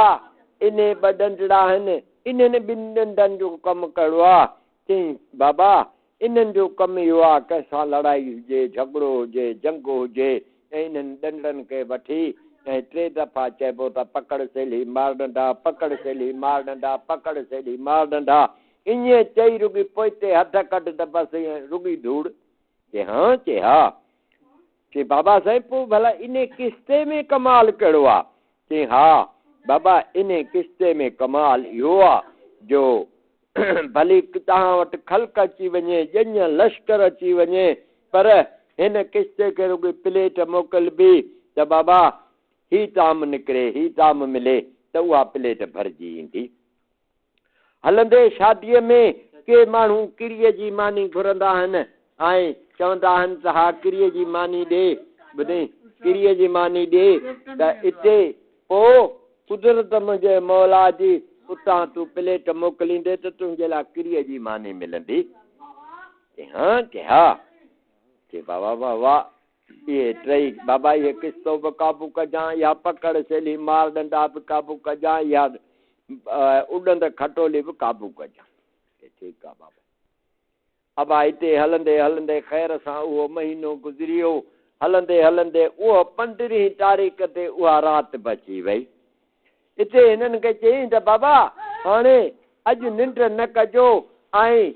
इन 2 ॾंडड़ा आहिनि, इन्हनि 2 ॾंडनि जो कमु कहिड़ो आहे? चई बाबा इन्हनि जो कमु इहो आहे, कंहिंसां लड़ाई हुजे, झगड़ो हुजे, जंग हुजे, ऐं इन्हनि ॾंडनि खे वठी ऐं 3 दफ़ा चइबो त पकड़ सेली मार डंडा, पकड़ सेली मार डंडा, पकड़ सेली मार डंडा, ईअं चई रुगी पोइते हथ कढ त बसि ईअं रुगी धूड़। चई हा। चई बाबा साईं पोइ भला इन किस्ते में कमाल कहिड़ो आहे? चई हा बाबा इन किस्ते में कमाल इहो आहे जो भली तव्हां वटि ख़ल्क़ अची वञे, ॼञ लश्कर अची वञे, पर हिन किस्ते खे रुगी प्लेट मोकिलबी त बाबा ही ताम निकिरे, ही ताम मिले त उहा प्लेट भरिजी ईंदी। हलंदे शादीअ में के माण्हू किरीअ जी मानी घुरंदा आहिनि ऐं चवंदा आहिनि त हा किरीअ जी मानी ॾे, ॿुधई किरीअ जी मानी ॾे, त हिते पोइ कुदरत मुंहिंजे मौला जी उतां तूं प्लेट मोकिलींदे त तुंहिंजे लाइ किरीअ जी मानी मिलंदी। हा चई बाबा वाह वाह, इहे 3 बाबा इहे किस्तो बि क़ाबू कजां, या पकड़ सेली मार डंडा बि क़ाबू कजां, या उॾंद खटोली बि क़ाबू कजां। ठीकु आहे बाबा। अब हिते हलंदे हलंदे ख़ैर सां उहो महीनो गुज़री वियो। हलंदे हलंदे उहो 15 तारीख़ ते उहा राति बची वई। हिते हिननि खे चयईं त बाबा हाणे अॼु निंड न कजो ऐं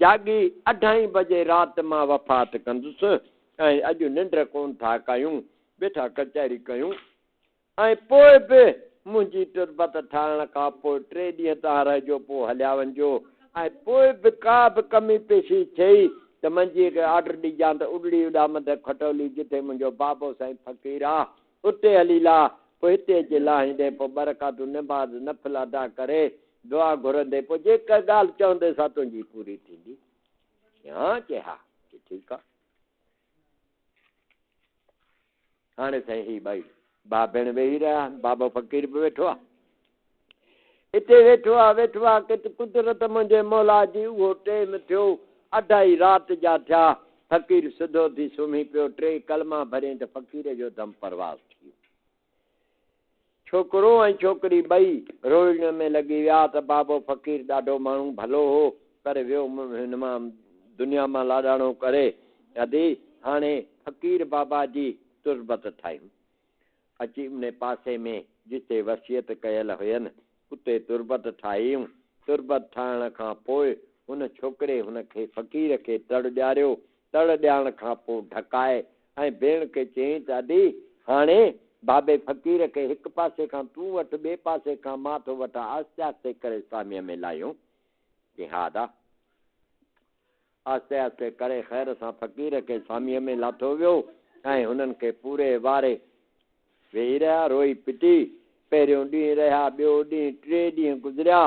जागी 2:30 बजे राति मां वफ़ात कंदुसि ऐं अॼु निंड कोन था कयूं वेठा कचहरी कयूं ऐं पोइ बि मुंहिंजी तुरबत ठाहिण खां पोइ 3 ॾींहं तव्हां रहिजो पोइ हलिया वञिजो ऐं पोइ बि का बि कमी पेशी थिए त मंझीअ खे ऑर्डर ॾिजां त उॾड़ी उॾामद खटोली जिथे मुंहिंजो बाबो साईं फ़क़ीर आहे उते हली ला पोइ हिते अची लाहींदे पोइ बरकातूं निमाज़ नफ़िल अदा करे दुआ घुरंदे पोइ जेका ॻाल्हि चवंदे सा तुंहिंजी पूरी थींदी हा चए हा ठीकु आहे हाणे साईं ही ॿई भाउ भेण वेही रहिया बाबो फ़क़ीर बि वेठो आहे हिते वेठो आहे कि कुदरत मुंहिंजे मौला जी उहो टेम थियो 2:30 राति जा थिया फ़क़ीर सिधो थी सुम्ही पियो 3 कलमा भरियईं त फ़क़ीर जो दम परवास थी छोकिरो ऐं छोकिरी ॿई रोइण में लॻी विया त बाबो फ़क़ीर ॾाढो माण्हू भलो हो पर वियो हिन मां दुनिया मां लाॾाणो करे अदी हाणे फ़क़ीर बाबा जी तुरबत ठाहियूं अची उन पासे में जिते वसियत कयल हुयनि उते तुरबत ठाहियूं तुरबत ठाहिण खां पोइ हुन छोकिरे हुनखे फ़क़ीर खे तड़ ॾियारियो तड़ ॾियण खां पोइ ढकाए ऐं भेण खे चयईं त अदी हाणे बाबे फ़क़ीर खे हिकु पासे खां तूं वटि ॿिए पासे खां मां थो वठां आस्ते आस्ते करे सामीअ में लाहियूं कि हा दा आस्ते आस्ते करे ख़ैर सां फ़क़ीर खे सामीअ में लाथो वियो ऐं हुननि खे पूरे वारे वेही रहिया रोई पिटी पहिरियों ॾींहुं रहिया ॿियो ॾींहुं 3 ॾींहं गुज़रिया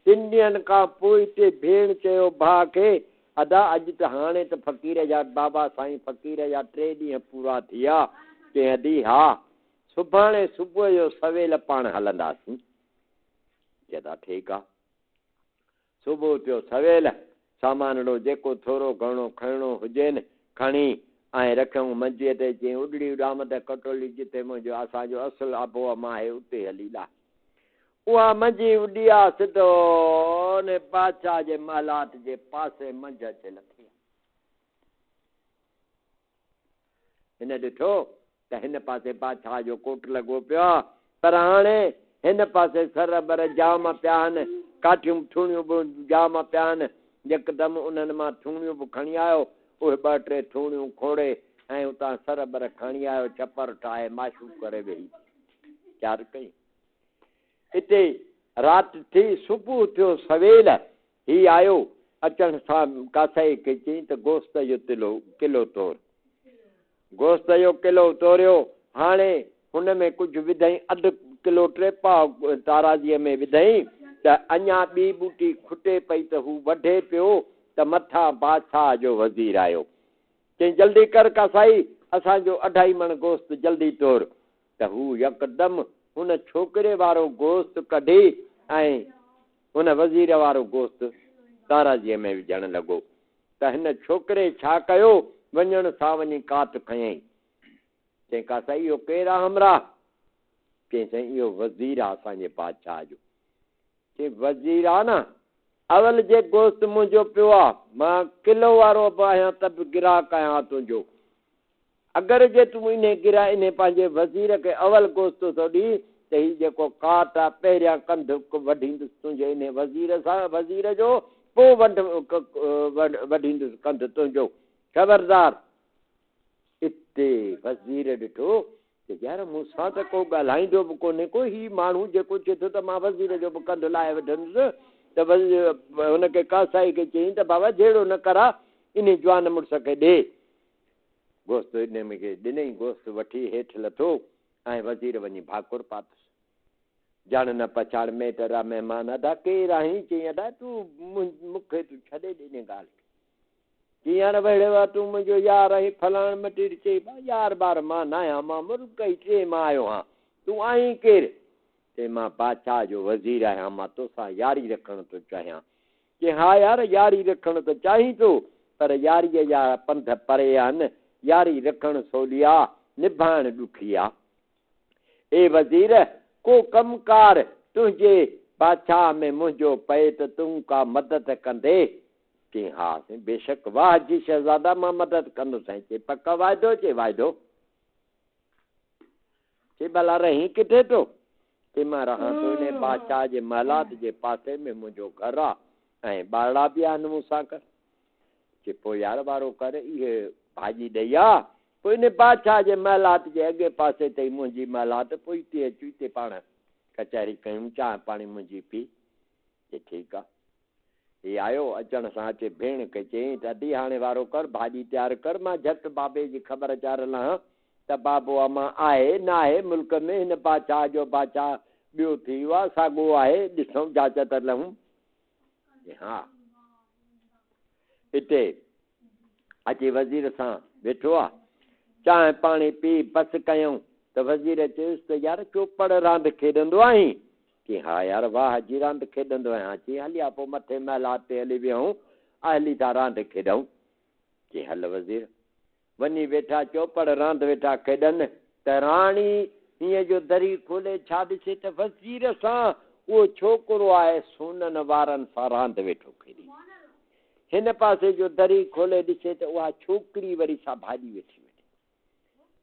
3 ॾींहंनि खां पोइ हिते भेण चयो भाउ खे अदा अॼु त हाणे त फ़क़ीर जा बाबा साईं फ़क़ीर जा 3 ॾींहं पूरा थी विया चई अदी हा सुभाणे सुबुह जो सवेल पाण हलंदासीं चएता ठीकु आहे सुबुह थियो सवेल सामानड़ो जेको थोरो घणो खणणो हुजेनि खणी ऐं रखूं मंझीअ ते जीअं उॾड़ी उॾामद कटोली जिथे मुंहिंजो असांजो असुलु आबोहवा आहे उते हली ला उहा मंझी उॾी आहे सिधो ने बादशाह जे महलात जे पासे मंझ अचे लथी हिन ॾिठो त हिन पासे बादशाह जो कोट लॻो पियो आहे पर हाणे हिन पासे सर बर जाम पिया आहिनि काठियूं थूणियूं बि जाम पिया आहिनि यकदमि उन्हनि मां थूणियूं बि खणी आयो उहे 2-3 थूणियूं खोड़े ऐं उतां सर बर खणी आयो छपर ठाहे माशू करे वेही चार कई हिते राति थी सुबुह थियो सवेल ही आयो अचण सां कासाई खे चई त गोश्त जो किलो तोड़ गोश्त जो किलो तोड़ियो हाणे हुन में कुझु विधई 1/2 किलो टेपा ताराजीअ में विधई त अञा ॿी बूटी खुटे पई त हू वढे पियो त मथां बादशाह जो वज़ीर आयो चई जल्दी कर कासाई असांजो 2.5 मण गोश्त जल्दी तोड़ त हू यकदमि हुन छोकिरे वारो गोश्त कढी ऐं हुन वज़ीर वारो गोश्त ताराजीअ में विझणु लॻो त हिन छोकिरे छा कयो वञण सां वञी कात खयईं चई कासाई इहो केरु आहे हमरा चई साईं इहो वज़ीर आहे असांजे बादशाह जो चई वज़ीर आहे न अवल जे गोश्त मुंहिंजो पियो आहे मां किलो वारो बि आहियां त बि गिराक आहियां तुंहिंजो अगरि जे तूं इन गिरा इन पंहिंजे वज़ीर खे अवल गोश्त थो ॾी त हीउ जेको काट आहे पहिरियां कंध वढींदुसि तुंहिंजे इन वज़ीर सां वज़ीर जो पोइ वढींदुसि कंध तुंहिंजो ख़बरदार हिते वज़ीर ॾिठो त यार मूंसां त को ॻाल्हाईंदो बि कोन्हे को हीउ माण्हू जेको चए थो त मां वज़ीर जो बि कंधु लाहे वठंदुसि त हुनखे कासाई खे चयईं त बाबा जहिड़ो न करा इन जवान मुड़ुस खे ॾे गोश्त इन में ॾिनई गोश्त वठी हेठि लथो ऐं वज़ीर वञी भाकुर पातुसि ॼाण न पछाण मेटर आहे महिमान अदा केरु आहीं चई अदा तूं मूंखे तूं छॾे ॾे इन ॻाल्हि खे कीअं वेड़े आहे तूं मुंहिंजो यार आहीं फलाण मटीर चई यार ॿार मां न आहियां मां मुल्क ई 3 मां आयो आहियां तूं आहीं केरु चई मां बादशाह जो वज़ीर आहियां मां तोसां यारी रखणु थो चाहियां चई हा यार यारी रखणु त चाहीं थो पर यारीअ जा पंध परे आहिनि यारी रखणु सवली आहे निभाइणु ॾुखी आहे ए वज़ीर को कमकार तुंहिंजे बादशाह में मुंहिंजो पए त तूं का मदद कंदे चई हा साईं बेशक वाह जी शहज़ादा मां मदद कंदुसि साईं चई पक वाइदो चई वाइदो चई भला रही किथे थो ते मां रहां थो इन बादशाह जे महलात जे पासे में मुंहिंजो घर आहे ऐं ॿारड़ा बि आहिनि मूंसां कर जे पोइ यार वारो कर इहे भाॼी ॾेई आहे पोइ इन बादशाह जे महलात जे अॻे पासे ताईं मुंहिंजी महलात पोइ हिते अचूं हिते पाण कचहरी कयूं चांहि पाणी मुंहिंजी पी जे ठीकु आहे हीउ आयो अचण सां अचे भेण खे चयईं त अदी हाणे वारो कर भाॼी तयारु कर मां झटि बाबे जी ख़बर चाढ़ल आहियां त बाबो अमां आहे न आहे मुल्क में हिन बादशाह जो बादशाह ॿियो थी वियो आहे साॻियो आहे ॾिसूं जांच त लहूं हा हिते अची वज़ीर सां वेठो आहे चांहि पाणी पी बसि कयूं त वज़ीर चयुसि त यार चोपड़ रांदि खेॾंदो आहीं की हा यार वाह जी रांदि खेॾंदो आहियां चई हली आहे पोइ मथे महिलात ते हली वियूं हली था रांदि खेॾूं चई हल वज़ीर वञी वेठा चोपड़ रांदि वेठा खेॾनि त राणी हीअं जो दरी खोले छा ॾिसे त वज़ीर सां उहो छोकिरो आहे सोननि वारनि सां रांदि वेठो खेॾे हिन पासे जो दरी खोले ॾिसे त उहा छोकिरी वरी सां भाॼी वेठी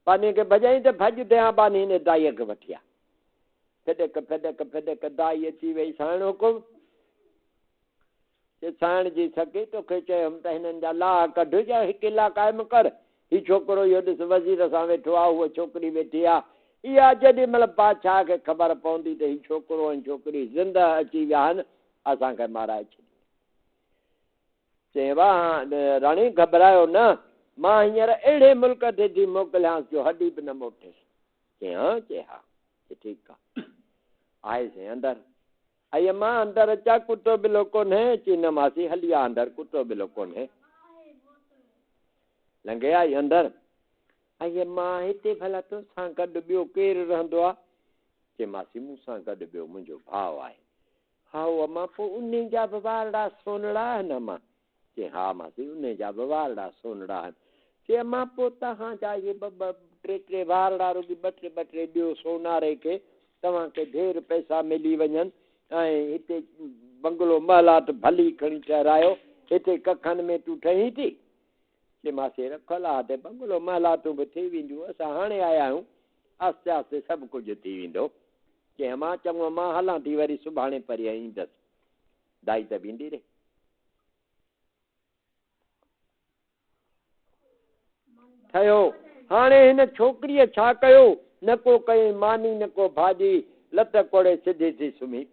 पानी खे भॼाई त भॼ दया बानी हिन दाईअ खे वठी आहे फेडक फेडक फेडक दाई अची वई साइण हुकुम साइण जी सकी तोखे चयुमि त हिननि जा लाह कढ या हिकु इला क़ाइमु कर हीउ छोकिरो इहो ॾिस वज़ीर सां वेठो आहे उहा छोकिरी वेठी आहे इहा जेॾी महिल बादशाह खे ख़बर पवंदी त हीउ छोकिरो ऐं छोकिरी ज़िंदा अची विया आहिनि असांखे माराए छॾी चई वाह राणी घबरायो न मां हींअर अहिड़े मुल्क ते थी मोकिलियांसि जो हॾी बि न मोटेसि चई हा चई ठीकु आहे साईं अंदरि आई मां अंदरि अचां कुतो बिलो कोन्हे चई न मासी हली आहे अंदरि कुतो बिलो कोन्हे लंघे आई अंदरि आई मां हिते भला तोसां गॾु ॿियो केरु रहंदो आहे चई मासी मूंसां गॾु ॿियो मुंहिंजो भाउ आहे हा अमां पोइ उन जा बि वारड़ा सोनड़ा आहिनि अमां चई हा मासी उन जा बि वारड़ा सोनड़ा आहिनि चई अमां पोइ तव्हांजा इहे ॿ टे टे वारड़ा रुॻी ॿ टे ॾियो सोनारे खे तव्हांखे ढेर पैसा मिली वञनि ऐं हिते बंगलो महलात भली खणी ठहिरायो हिते कखनि में तूं ठहीं थी चई मासी रखल आहे त बंगलो महलातूं बि थी वेंदियूं असां हाणे आया आहियूं आस्ते आस्ते सभु कुझु थी वेंदो चई मां चङो मां हलां थी वरी सुभाणे परीहं ईंदसि दाई त बींदी रही ठहियो हाणे हिन छोकिरीअ छा कयो न को कई मानी न को भाॼी लत कोड़े सिधी थी सुम्ही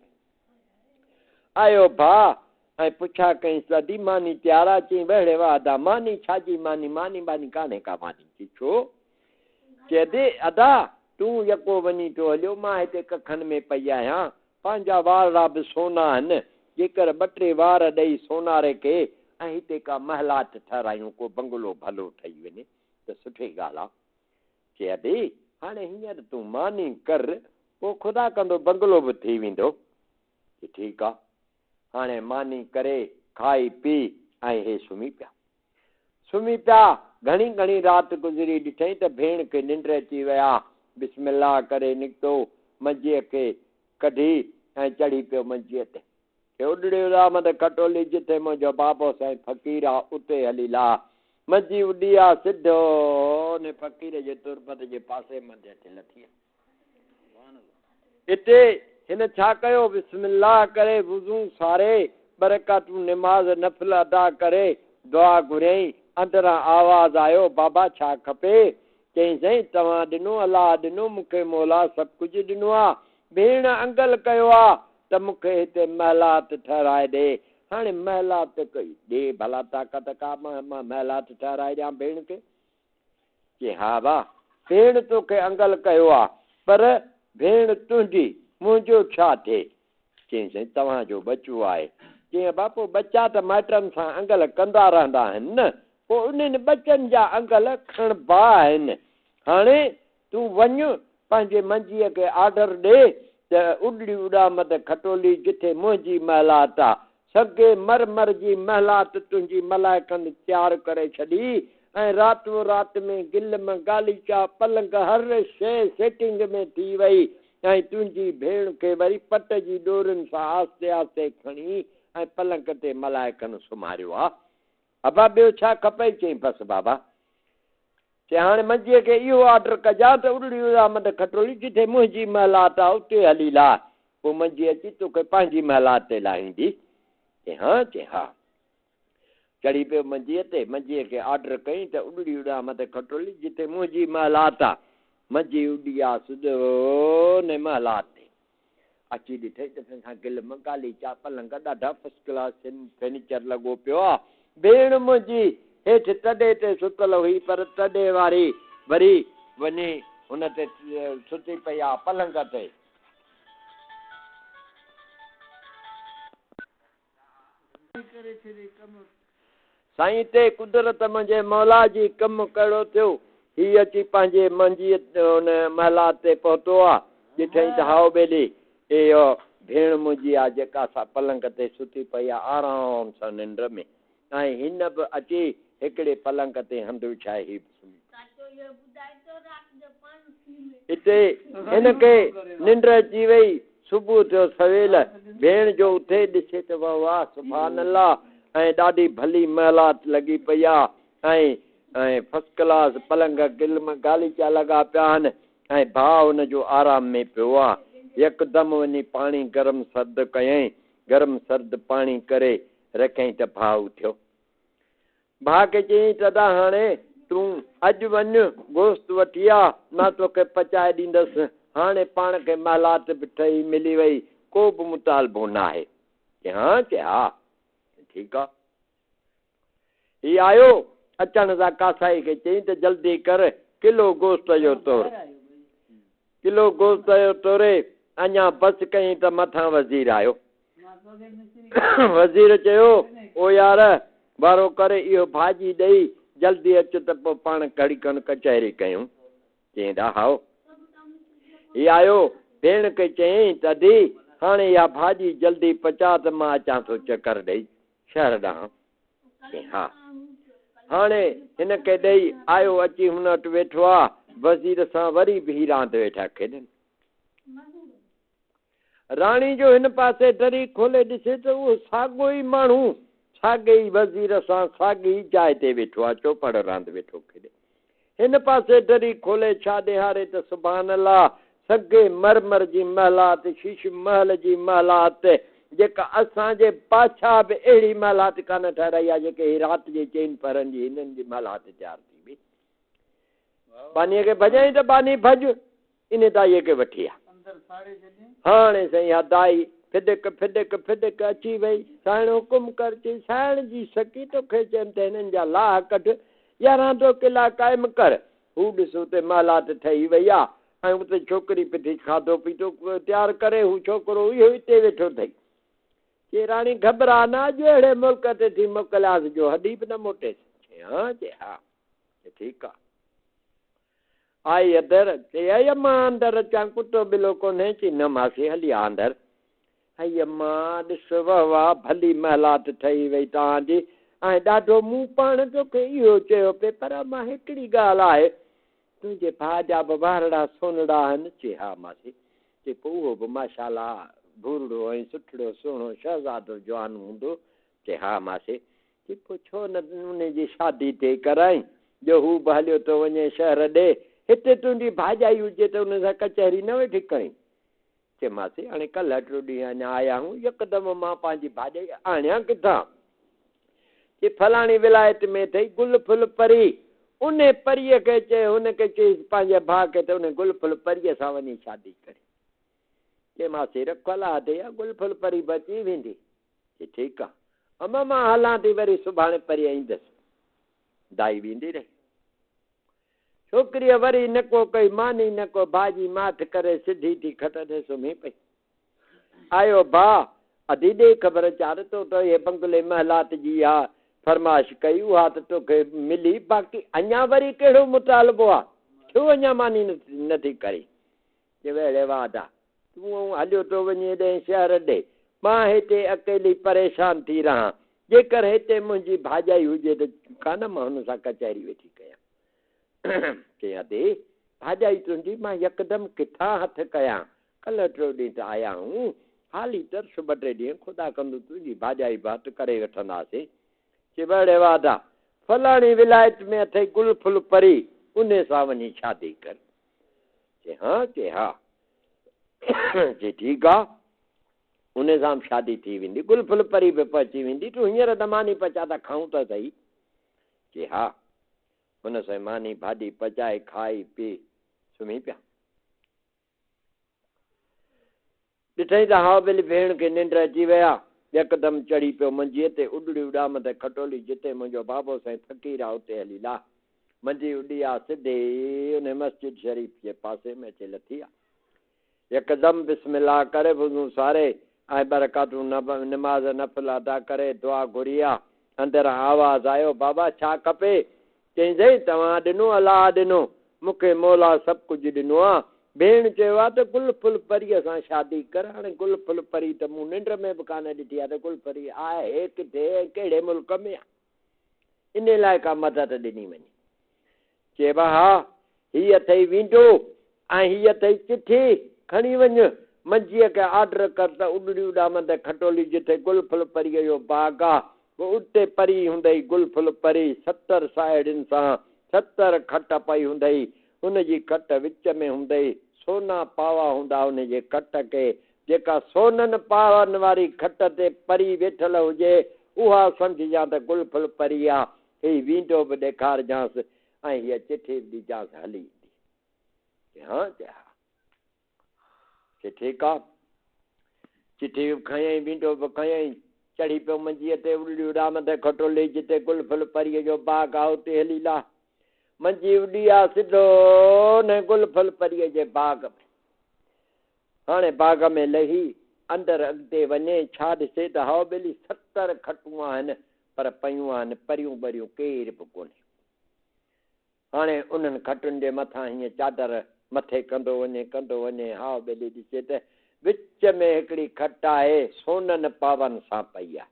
आयो भाउ ऐं पुछा कई सदी मानी तयारु आहे चई वेड़े वाह मानी छाजी मानी मानी बानी कान्हे का मानी चई छो चए थी अदा तूं यको वञी थो हलियो मां हिते कखनि में पई आहियां पंहिंजा वारड़ा बि सोना आहिनि जेकर ॿ टे वार ॾेई सोनारे खे ऐं हिते का महलात ठहिरायूं को बंगलो भलो ठही वञे त सुठी ॻाल्हि आहे चए अदी हाणे हींअर तूं मानी कर पोइ ख़ुदा कंदो बंगलो बि थी वेंदो ठीकु आहे हाणे मानी करे खाई पी ऐं हे सुम्ही पिया घणी घणी राति गुज़री ॾिठई त भेण खे निंड अची विया बिस्मिल्लाह करे निकितो मंझीअ खे कढी ऐं चढ़ी पियो मंझीअ ते उॾड़े उॾामत खटोली जिथे मुंहिंजो बाबो साईं फ़क़ीर आहे उते हली ला मंझी उॾी आहे सिधो ने फ़क़ीर जे तुरबत जे पासे मंझि ते लथी हिते हिन छा कयो बिस्मिल्लाह करे वुज़ू सारे बरकतूं निमाज़ नफ़िल अदा करे दुआ घुरियईं अंदरां आवाज़ आयो बाबा छा खपे चई साईं तव्हां ॾिनो अलाह ॾिनो मूंखे मौला सभु कुझु ॾिनो आहे भेण अंगल कयो आहे त मूंखे हिते महलात ठहिराए ॾे हाणे महलात कई ॾे भला ताक़त का मां महलात ठहिराए ॾियां भेण खे चई हा वाह भेण तोखे अंगल कयो आहे पर भेण तुंहिंजी मुंहिंजो छा थिए चई साईं तव्हांजो बचो आहे चई बापू बच्चा त माइटनि सां अंगल कंदा रहंदा आहिनि न पोइ उन्हनि बचनि जा अंगल खणबा आहिनि हाणे तूं वञ पंहिंजे मंझीअ खे ऑर्डर ॾे त उॾड़ी उॾामत खटोली जिथे मुंहिंजी महलात आहे सॻे मर जी महलात तुंहिंजी मलाइकनि तयारु करे छॾी ऐं रातो राति में गिलम गालीचा पलंग हर शइ सेटिंग में थी वई ऐं तुंहिंजी भेण खे वरी पट जी डोरियुनि सां आस्ते आस्ते खणी ऐं पलंग ते मलाइकनि सुम्हारियो आहे अबा ॿियो छा खपे चई बसि बाबा चे हाणे मंझीअ खे इहो ऑर्डर कजां त उॾड़ी उॾामत खटोली जिथे मुंहिंजी महिलात आहे उते हली ला पोइ मंझी अची तोखे पंहिंजी महिलात ते लाहींदी चे हा चढ़ी पियो मंझीअ ते मंझीअ खे ऑर्डर कई त उॾड़ी उॾामत खटोली जिथे मुंहिंजी महिलात आहे मंझी उॾी आहे सुधो ने महिलात ते अची ॾिठई त तंहिंखां गिलम गाली चा पलंग ॾाढा फर्स्ट क्लास फर्नीचर लॻो पियो आहे भेण मुंहिंजी हेठि तॾे ते सुतल हुई पर तॾे वारी वरी वञी हुन ते सुती पई आहे पलंग ते साईं ते कुदरत मुंहिंजे मौला जी कमु कहिड़ो थियो हीअ अची पंहिंजे मंझीअ हुन महिला ते पहुतो आहे ॾिठई त हाओ ॿेली इहो भेण मुंहिंजी आहे जेका सा पलंग ते सुती पई आहे आराम सां निंड में ऐं हिन बि अची हिकिड़े पलंग ते हंधि विछाए हिते हिनखे निंड अची वई सुबुह थियो सवेल भेण जो उथे ॾिसे त वाह सुभान अल्लाह ऐं ॾाढी भली महिलात लॻी पई आहे ऐं फर्स्ट क्लास पलंग गिलम गालीचा लॻा पिया आहिनि ऐं भाउ हुनजो आराम में पियो आहे यकदमि वञी पाणी गरम सर्द कयईं गरम सर्द पाणी करे रखियईं त भाउ उथियो भाउ खे चयईं तदा हाणे तूं अॼु वञ गोश्त वठी आ मां तोखे पचाए ॾींदसि हाणे पाण खे महिलात बि ठही मिली वई को बि मुतालबो न आहे चे हा ठीकु आहे हीउ आयो अचण सां कासाई खे चयईं त जल्दी कर किलो गोश्त जो तोड़ किलो गोश्त जो तोड़े अञा बसि कयईं त मथां वज़ीर आयो वज़ीर चयो ओ यार वारो करे इहो भाॼी ॾेई जल्दी अचु त पोइ पाण घड़ी खनि कचहरी कयूं चयईं हाओ हीउ आयो भेण खे चयईं तदी हाणे इहा भाॼी जल्दी पचा त मां अचां थो चकर ॾेई शहर ॾांहुं हा हाणे हिनखे ॾेई आयो अची हुन वटि वेठो आहे वज़ीर सां वरी बि रांद वेठा खेॾनि राणी जो हिन पासे दरी खोले ॾिसे त उहो साॻियो ई माण्हू साॻे ई वज़ीर सां साॻी जाइ ते वेठो आहे चौपड़ रांदि वेठो खेॾे हिन पासे दरी खोले छा ॾेहारे त सुभान अल्लाह सॻे मरमर जी महिलात शीश महल जी महिलात जेका असांजे बादशाह बि अहिड़ी महिलात कान ठहिराई आहे जेके राति जे चइनि परनि जी हिननि जी महिलात तयारु थी वई बानीअ खे भॼाई त बानी भॼ इन दाईअ खे वठी आहे हाणे साईं हा दाई फिदक फिदक फिदक अची वई साइण हुकुम कर चई साइण जी सकी तोखे चयनि त हिननि जा लाह कढ 11 किला क़ाइमु कर हू ॾिसो त महिलात ठही वई आहे ऐं उते छोकिरी पई थी खाधो पीतो तयारु करे हू छोकिरो इहो हिते वेठो अथई चई राणी घबरा न अॼु अहिड़े मुल्क ते थी मोकिलियासि जो हॾी बि न मोटेसि हा ठीकु आहे आई अंदरि चई आई अम्मा अंदरि अचां कुतो बिलो कोन्हे चई न मासी हली आ अंदरि आई अम्मा ॾिस वाह वाह भली महिलात ठही वई तव्हांजी ऐं ॾाढो मूं पाण तोखे इहो चयो पिए पर मां हिकिड़ी ॻाल्हि आहे तुंहिंजे भाउ जा बि वारड़ा सोनड़ा आहिनि चई हा मासी चई पोइ उहो बि माशाला भूरड़ो ऐं सुठड़ो सुहिणो शहज़ादो जवान हूंदो चई हा मासी चई पोइ छो न उनजी शादी थिए कराई जो हू बि हलियो थो वञे शहर ॾे हिते तुंहिंजी भाॼाई हुजे त हुन सां कचहरी न वेठी कई चई मासी हाणे कल्ह हिकिड़ो ॾींहुं अञा आया आहियूं यकदमि मां पंहिंजी भाॼाई आणियां किथां चई फलाणी विलायत में अथई गुल फुल परी उन परीअ खे चए हुनखे चईसि पंहिंजे भाउ खे त उन गुल फुल परीअ सां वञी शादी करे चई मासी रखियल आहे अथई गुल फुल परी बची वेंदी चई ठीकु आहे अम्मा मां हलां थी वरी सुभाणे परीअं ईंदसि दाई वेंदी रही छोकिरीअ वरी न को कई मानी न को भाॼी माठ करे सिधी थी खट ते सुम्ही पई आयो भाउ अधी ॾे ख़बर चार तो त हे बंगले महिलात जी आहे फरमाइश कई उहा त तोखे मिली बाक़ी अञा वरी कहिड़ो मुतालबो आहे छो अञा मानी नथी करे चई वेड़े वादा तूं हलियो थो वञे ॾे शहर ॾे मां हिते अकेली परेशान थी रहां जेकर हिते मुंहिंजी भाॼाई हुजे त कान मां हुन सां कचहरी वेठी कयां चई अदे भाॼाई तुंहिंजी मां यकदमि किथां हथु कयां कल्ह टियों ॾींहुं त आया आहियूं हाली तरस 2-3 ॾींहं ख़ुदा कंदो तुंहिंजी भाॼाई बि हथु करे वठंदासीं चई बड़े वादा फलाणी विलायत में अथई गुल फुल परी उन सां वञी शादी कर। चए हा चए ठीकु आहे, उन सां शादी थी वेंदी, गुल फुल परी बि पची वेंदी, तूं हींअर त मानी पचा त खाऊं त सही। चए हा। हुन सां मानी भाॼी पचाए खाई पी सुम्ही पिया। ॾिठई त हा भली भेण खे निंड अची विया, यकदमि चढ़ी पियो मंजीअ ते, उॾड़ी उॾाम ते खटोली, जिते मुंहिंजो बाबो साईं फ़क़ीर आहे उते हली ला। मंजी उॾी आहे सिधे उन मस्जिद शरीफ़ जे पासे में अची लथी आहे। यकदमि बिस्मिल्लाह करे वुज़ू सारे ऐं बरकातूं निमाज़ नफ़िल अदा करे दुआ घुरी आहे। अंदरि आवाज़ आयो, बाबा छा खपे? चईं तव्हां ॾिनो अलाह ॾिनो, मूंखे मौला सभु कुझु ॾिनो आहे। भेण चयो आहे त गुल फुल परीअ सां शादी कर। हाणे गुल फुल परी त मूं निंड में बि कान ॾिठी आहे त गुल परी आहे किथे, कहिड़े मुल्क में आहे, इन लाइ का मदद ॾिनी वञे। चइबा हा हीअ अथई विंडो ऐं हीअ अथई चिठी, खणी वञ मंजीअ खे ऑर्डर कर त उॾड़ी उॾाम ते खटोली जिथे गुल फुल परीअ जो बाग़ आहे, उते परी हूंदई गुल फुल परी 70 साहेड़ियुनि सां 70 खट पई हूंदई, हुनजी खट विच में हूंदई सोना पावा हूंदा हुनजे खट के, जेका सोननि पावनि वारी खट ते परी वेठल हुजे उहा सम्झजां त गुल फुल परी आहे। हीअ विंडो बि ॾेखारजांसि ऐं हीअ चिठी बि ॾिजांसि हली ईंदी। हा चए ठीकु आहे। चिठी बि खयईं, विंडो बि खयईं, चढ़ी पियो मंजीअ ते, उॾड़ी उॾाम ते खटोली जिते गुल फुल परीअ जो बाग़ आहे उते हली ला। मंजी उॾी आहे सिधो न गुल फुल परीअ जे बाग़ में। हाणे बाग़ में लही अंदरि अॻिते वञे, छा ॾिसे त हाउ ॿेली 70 खटूं आहिनि, पर पयूं आहिनि परियूं बरियूं केर बि कोन्हे। हाणे उन्हनि खटुनि जे मथां हीअं चादर मथे कंदो वञे, हाउ ॿेली ॾिसे त विच में हिकिड़ी खट आहे सोननि पावनि सां पई आहे।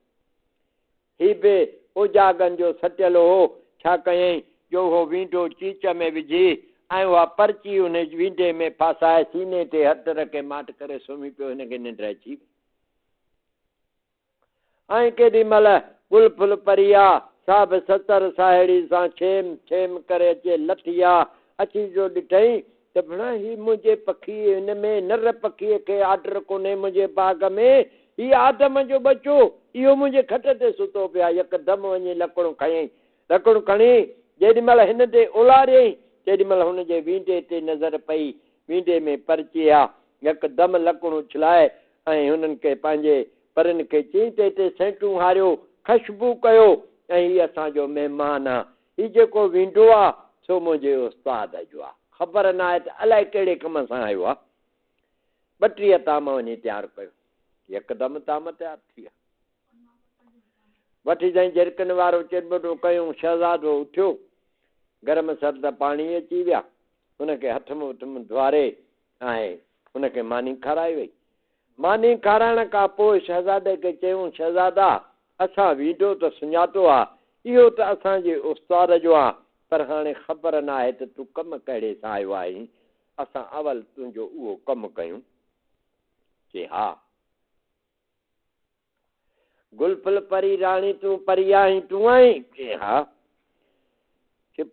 ही बि उजागनि जो सटियल हो। छा कयईं जो हो विंडो चीच में विझी ऐं उहा पर्ची हुन विंडे में फासाए सीने ते हथ रखे माठ करे सुम्ही पियो। हिनखे निंड अची ऐं केॾी महिल गुल फुल परी आहे सा बि 70 साहेड़ी सां छेम छेम करे अचे लथी आहे। अची जो ॾिठई त भेण ही मुंहिंजे पखी हिन में नर पखीअ खे ऑर्डर कोन्हे मुंहिंजे बाग़ में, ही आदम जो बचो इहो मुंहिंजे खट ते सुतो पिया। यकदमि वञी लकड़ूं खयईं, लकड़ूं खणी जेॾी महिल हिन ते उलारियईं तेॾी महिल हुनजे विंडे ते नज़र पई, विंडे में पर्ची आहे। यकदमि लकड़ूं छिलाए ऐं हुननि खे पंहिंजे परनि खे चई त हिते सेंटूं हारियो, ख़ुशबू कयो ऐं हीअ असांजो महिमान आहे। हीउ जेको विंडो आहे सो मुंहिंजे उस्ताद जो आहे, ख़बर न आहे त अलाए कहिड़े कम सां आयो आहे। 32 ताम वञी तयारु कयो। यकदमि ताम तयारु थी विया। वठी साईं झिरकनि वारो चिरबटो कयूं, शहज़ादो उथियो, गरम सर्द पाणी अची विया, हुनखे हथ मुंहुं धुआरे ऐं हुनखे मानी खाराई वई। मानी खाराइण खां पोइ शहज़ादे खे चयूं, शहज़ादा असां विंडो त सुञातो आहे, इहो त असांजे उस्ताद जो आहे, पर हाणे ख़बर न आहे त तूं कमु कहिड़े सां आयो आहीं, असां अवल तुंहिंजो उहो कमु कयूं। चए हा। गुल फुल परी राणी तूं परी आहीं तूं आहीं? चए हा।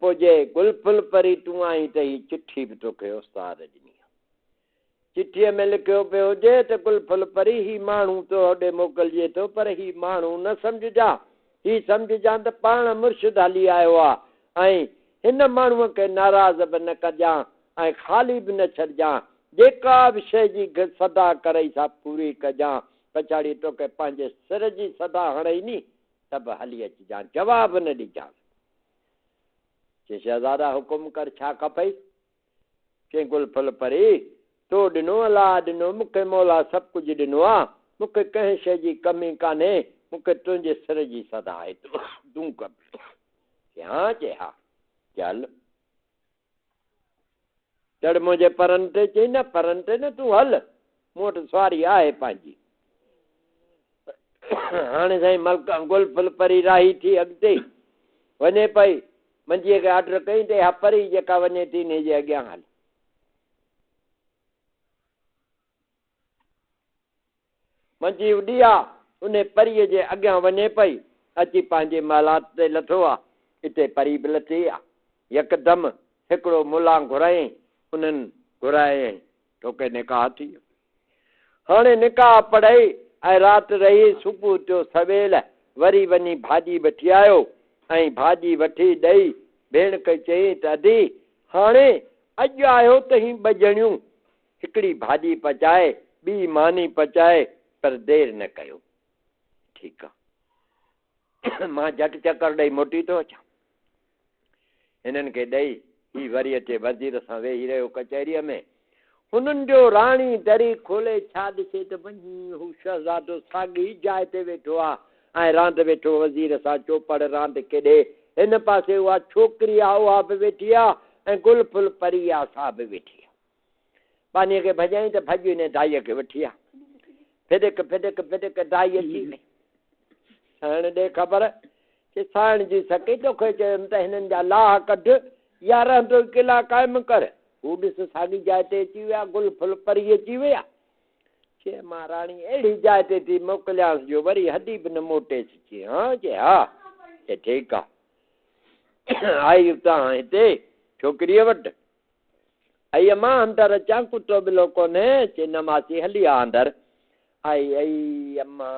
पोइ गुल फुल परी तूं आहीं त ही चिठी बि तोखे उस्ताद ॾिनी आहे। चिठीअ में लिखियो पियो हुजे त गुल फुल परी ही माण्हू तो होॾे मोकिलिजे थो, पर ही माण्हू न सम्झजा, ही सम्झजां त पाण मुर्शिद हली आयो आहे ऐं हिन माण्हूअ खे नाराज़ बि न कजां ऐं ख़ाली बि न छॾिजां, जेका बि शइ जी सदा करई सा पूरी कजां। पछाड़ी तोखे पंहिंजे सिर जी सदा हणई नी त बि हली अचिजांइ, जवाबु न ॾिजां। चए शहज़ादा हुकुम कर, छा खपई? चई गुल फुल परी तो ॾिनो अलाह ॾिनो, मूंखे मौला सभु कुझु ॾिनो आहे, मूंखे कंहिं शइ जी कमी कान्हे, मूंखे तुंहिंजे सिर जी सदा आहे, तूं कर। हा। चए हा। चल चढ़ मुंहिंजे परनि ते। चई न परनि ते न, तूं हल, मूं वटि सवारी आहे पंहिंजी। हाणे साईं मलका गुल फुल परी राही थी अॻिते वञे पई, मंजीअ खे ऑर्डर कई त हा परी जेका वञे थी हिन जे अॻियां हल। मंजी उॾी आहे, उन परीअ जे अॻियां वञे पई, अची पंहिंजे महलात ते लथो आहे, हिते परी बि लथी आहे। यकदमि हिकिड़ो मुला घुराई उन्हनि घुराए तोखे निकाह थी वियो। हाणे निकाह पढ़ाई ऐं राति रही सुबुह जो सवेल वरी वञी भाॼी वठी आयो ऐं भाॼी वठी ॾेई भेण खे चई त अधी हाणे अॼु आयो त ही ॿ ॼणियूं हिकिड़ी भाॼी पचाए ॿी मानी पचाए पर देरि न कयो। ठीकु आहे, मां झटि चकर ॾेई मोटी थो अचां। हिननि खे ॾेई ही वरी अचे वज़ीर सां वेही रहियो कचहरीअ में। हुननि जो राणी दरी खोले छा ॾिसे त वञी हू शहज़ादो साॻी जाइ ते वेठो आहे ऐं रांदि वेठो वज़ीर सां चोपड़ रांदि केॾे। हिन पासे उहा छोकिरी आहे उहा बि वेठी आहे ऐं गुल फुल परी आहे सा बि वेठी आहे। पाणीअ खे भॼाई त भॼ हिन दाईअ खे वठी आहे। फिॾिक फिॾिक फिॾिक दाई अची वई। साइण ॾे ख़बर कि साइण जी सकी तोखे चयुमि त हिननि जा लाह कढ या रहंदो किला क़ाइमु कर। हू ॾिस साॻी जाइ ते अची विया, गुल फुल परी अची विया। चए मां राणी अहिड़ी जाइ ते थी मोकिलियांसि जो वरी हॾी बि न मोटेसि। चए हा, चए हा। चए ठीकु आहे। आई तव्हां हिते छोकिरीअ वटि? आई मां अंदरि अचां, कुतो बिलो कोन्हे? चए न मासी हली आ अंदरि। आई अम्मा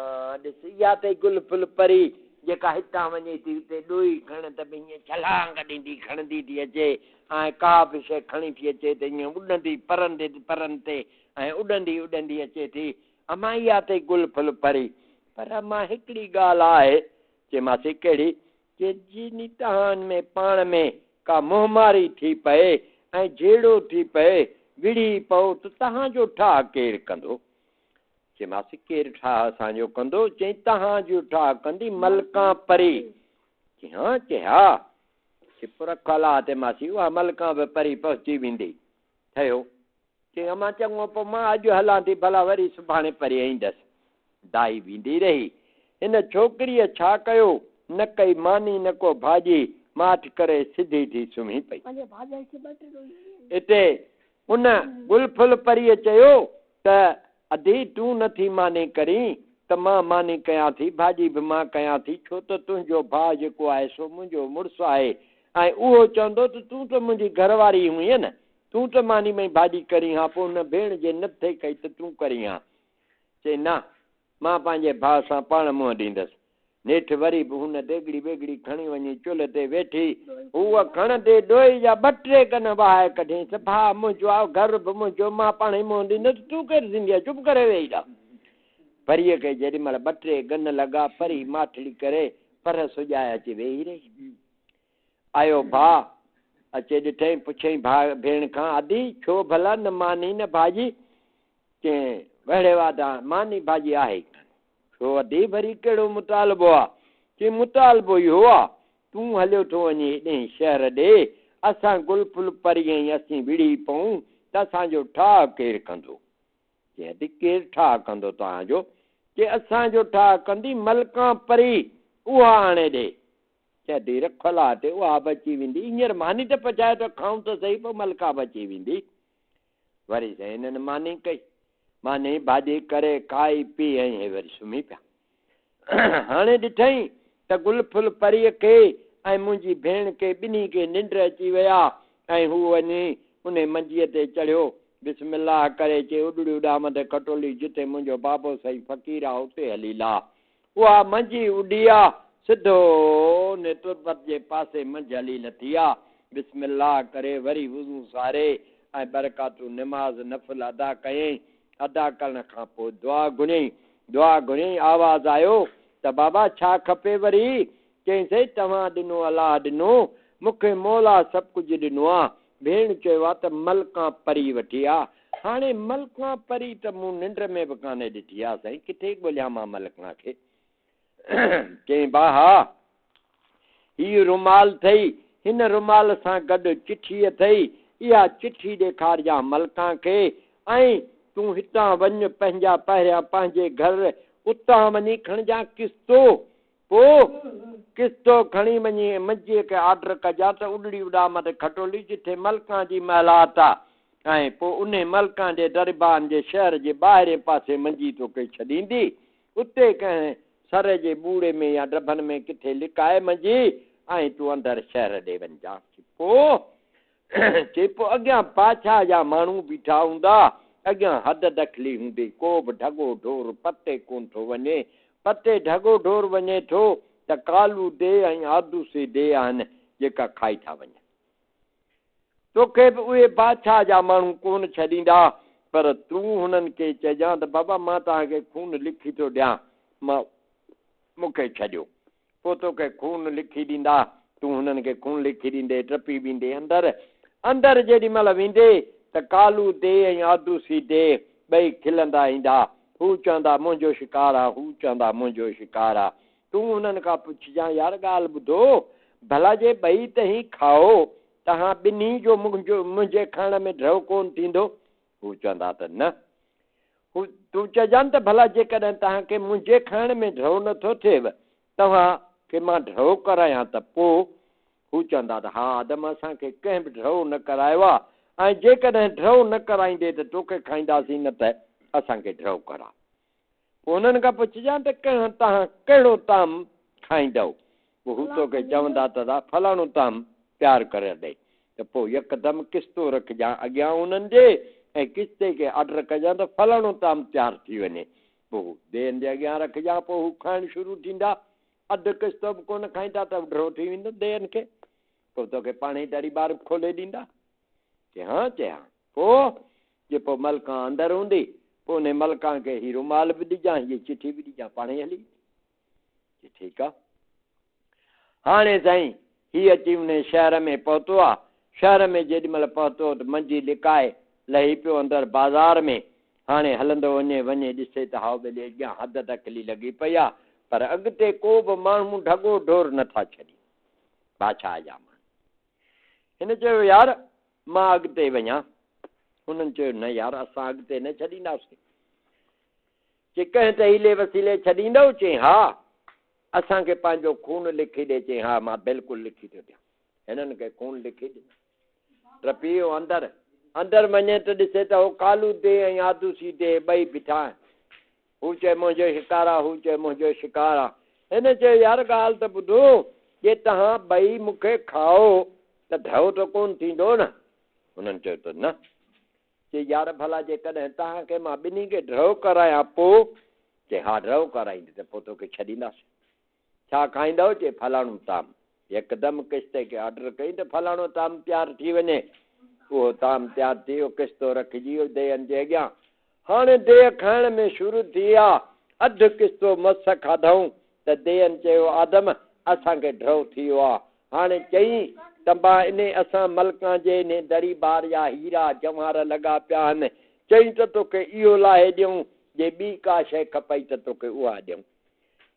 ॾिस इहा त गुल फुल परी जेका हितां वञे थी हुते ॾोही खण त भई हीअं छलांग ॾींदी खणंदी थी अचे ऐं का बि शइ खणी थी अचे त ईअं उॾंदी परनि ते ऐं उॾंदी उॾंदी अचे थी। अम्मा इहा त गुल फुल परी। पर अम्मा हिकिड़ी ॻाल्हि आहे। चए मासी कहिड़ी? कि जिनी तव्हां में पाण में का मोहमारी थी पए ऐं जहिड़ो थी पए विड़ी पओ त तव्हांजो ठाह केरु कंदो? चए मासी केरु ठाह असांजो कंदो? चई तव्हांजो ठाह कंदी मलका परी। चए हा? चए हा। पुर कला ते मासी उहा मलका बि परी पहुची वेंदी। ठहियो। चई अम्मा चङो पोइ मां अॼु हलां थी भला वरी सुभाणे परीहं ईंदसि। दाई वेंदी रही। हिन छोकिरीअ छा कयो? न कई मानी न को भाॼी, माठ करे सिधी थी सुम्ही पई। हिते उन गुल फुल परीअ चयो त अधी तूं नथी मानी करी त मां मानी कयां थी, भाॼी बि मां कयां थी, छो त तुंहिंजो भाउ जेको आहे सो मुंहिंजो मुड़ुसु आहे ऐं उहो चवंदो त तूं त मुंहिंजी घरवारी हुईं न, तूं त मानी में भाॼी करी हा, पोइ हुन भेण जे न थिए कई त तूं करी हा। चई न मां पंहिंजे भाउ सां पाण मुंहुं ॾींदसि। नेठि वरी बि हुन देगड़ी वेगड़ी खणी वञी चुल्ह ते वेठी, हूअ खणंदे ॾोही जा 2-3 कन वहाए कढियईं। त भाउ मुंहिंजो आहे, घर बि मुंहिंजो, मां पाण ई मुंहुं ॾींदसि, तूं केरु थींदी आहे? चुप करे वेही जा। परीअ खे जेॾी महिल 2-3 गन लॻा, परी माठड़ी करे पर सुॼाए अची वेही रही। आयो भाउ अचे ॾिठईं, पुछईं भाउ भेण खां अदी छो भला न मानी न भाॼी? चई वहिड़े वादा मानी भाॼी आहे। छो अदी वरी कहिड़ो मुतालबो आहे? चई मुतालबो इहो आहे तूं हलियो थो वञी हेॾे शहर ॾे, असां गुल फुल परीअ ई असीं विड़ी पऊं त असांजो ठाह केरु कंदो? चई अदी केरु ठाह कंदो तव्हांजो? चई असांजो ठाह कंदी मलका परी, उहा आणे ॾे। चए अदी रखल आहे हिते, उहा बची वेंदी, हींअर मानी त पचाए त खाऊं त सही, पोइ मलका बची वेंदी। वरी साईं हिननि मानी कई, मानी भाॼी करे खाई पी ऐं वरी सुम्ही पिया। हाणे ॾिठईं त गुल फुल परीअ खे ऐं मुंहिंजी भेण खे ॿिन्ही खे निंड अची विया ऐं हू वञी उन मंजीअ ते चढ़ियो, बिस्मिल्लाह करे चए उॾड़ी उॾाम ते खटोली, जिते मुंहिंजो बाबो सही फ़क़ीर आहे उते हली ला। उहा मंजी उॾी आहे, सिधो ने तुर्बत जे पासे मंझि हली लथी आहे। बिस्मिल्लाह करे वरी वुज़ू सारे ऐं बरकातूं निमाज़ नफ़िल अदा कयईं। अदा करण खां पोइ दुआ घुरियईं, आवाज़ आयो त बाबा छा खपे वरी? चई सही तव्हां ॾिनो अलाह ॾिनो, मूंखे मौला सभु कुझु ॾिनो आहे। भेण चयो आहे त मलका परी वठी आहे। हाणे मलका परी त मूं निंड में बि कान्हे ॾिठी आहे साईं, किथे ॻोल्हियां मां मलका खे? चई भाउ हीअ रुमाल अथई, हिन रुमाल सां गॾु चिठी अथई, इहा चिठी ॾेखारिजां मलका खे ऐं तूं हितां वञ पंहिंजा पहिरियां पंहिंजे घर, उतां वञी खणिजां किस्तो, पोइ किस्तो खणी वञी मंजीअ खे ऑर्डर कजां त उॾड़ी उॾाम ते खटोली जिथे मलका जी महिलात आहे ऐं पोइ उन मलका जे दरबान जे शहर जे ॿाहिरे पासे मंजी तोखे छॾींदी, उते कंहिं सर जे बूड़े में या डबनि में किथे लिकाए मंजी ऐं तूं अंदरि शहर ॾे वञिजांइ। पोइ चए पोइ अॻियां बादशाह जा माण्हू बीठा हूंदा, अॻियां हद दखली हूंदी, को बि ढगो ढोर पते कोन थो वञे, पते ढगो ढोर वञे थो त कालू दे ऐं आदूसी दे आहिनि जेका खाई था वञनि। तोखे बि उहे बादशाह जा माण्हू कोन छॾींदा, पर तूं हुननि खे चइजां त बाबा मां तव्हांखे खून लिखी थो ॾियां, मां मूंखे छॾियो। पोइ तोखे खून लिखी ॾींदा, तूं हुननि खे खून लिखी ॾींदे, टपी वेंदे अंदरि जेॾी महिल वेंदे त कालू दे ऐं आदूसी दे ॿई खिलंदा ईंदा। हू चवंदा मुंहिंजो शिकार आहे, हू चवंदा मुंहिंजो शिकार आहे। तूं हुननि खां पुछजांइ यार ॻाल्हि ॿुधो, भला जे ॿई त ई खाओ, तव्हां ॿिन्ही जो मुंहिंजे खाइण में ड्रव कोन थींदो? हू चवंदा त न। हू तूं चइजांइ त भला जेकॾहिं तव्हांखे मुंहिंजे खाइण में ड्रव नथो थिएव, तव्हांखे मां ड्रव करायां त पोइ? हू चवंदा त हा आदम असांखे कंहिं बि ड्रव न करायो आहे, ऐं जेकॾहिं ड्रव न कराईंदे त तोखे खाईंदासीं, न त असांखे ड्रव करा। पोइ हुननि खां पुछजांइ त तव्हां कहिड़ो ताम खाईंदव? पोइ हू तोखे चवंदा त फलाणो ताम तयारु करे ॾे। त पोइ यकदमि किस्तो रखजांइ अॻियां उन्हनि जे, ऐं किस्ते खे ऑडर कजांइ त फलाणो ताम तयारु थी वञे। पोइ देहनि जे अॻियां रखजांइ, पोइ हू खाइणु शुरू थींदा। अधु किस्तो बि कोन खाईंदा त ड्रव थी वेंदो देहनि खे। पोइ तोखे पाण ई दरी ॿार खोले ॾींदा। चए हा। पोइ जे पोइ मलका अंदरि हूंदी, पोइ उन मलका खे ही रुमाल बि ॾिजांइ, हीअ चिठी बि ॾिजांइ, पाण ई हली। ठीकु आहे। हाणे साईं ही अची उन शहर में पहुतो आहे। शहर में जेॾी महिल पहुतो त मंझि लिकाए लही पियो अंदरि बाज़ार में। हाणे हलंदो वञे ॾिसे त हाउ भले अॻियां हद दखली लॻी पई आहे, पर अॻिते को बि माण्हू ढगो ढोर नथा छॾनि, बादशाह जा माण्हू। हिन चयो यार मां अॻिते वञा। हुननि चयो न यार असां अॻिते न छॾींदासीं। चई कंहिं त हीले वसीले छॾींदव? चई हा। असांखे पंहिंजो खून लिखी ॾे। चई हा मां बिल्कुलु लिखी थो ॾियां। हिननि खे खून लिखी ॾिनो। टपी वियो अंदरि वञे त ॾिसे त हो कालू दे ऐं आदूसी दे ॿई बीठा आहिनि। हू चए मुंहिंजो शिकार आहे, हू चए मुंहिंजो शिकार आहे। हिन चयो यार ॻाल्हि त ॿुधो, जे तव्हां ॿई मूंखे खाओ त ड्रव त कोन थींदो न? हुननि चयो त न। चई यार भला जेकॾहिं तव्हांखे मां ॿिन्ही खे ड्रव करायां पोइ? चई हा ड्रव कराईंदे त पोइ तोखे छॾींदासीं। छा खाईंदव? चई फलाणो ताम। यकदमि किश्ते खे ऑडर कई त फलाणो ताम तयारु थी वञे। उहो ताम तयारु थी वियो, किस्तो रखिजी वियो देहनि जे अॻियां। हाणे देह खाइण में शुरू थी विया। अधु किस्तो मस खाधऊं त देहनि चयो आदम असांखे ड्रव थी वियो आहे। हाणे चई त मां इन असां मलका जे इन दरी बार जा हीरा जवाहर लॻा पिया आहिनि। चई त तोखे इहो लाहे ॾियूं, जे ॿी का शइ खपई त तोखे उहा ॾियूं।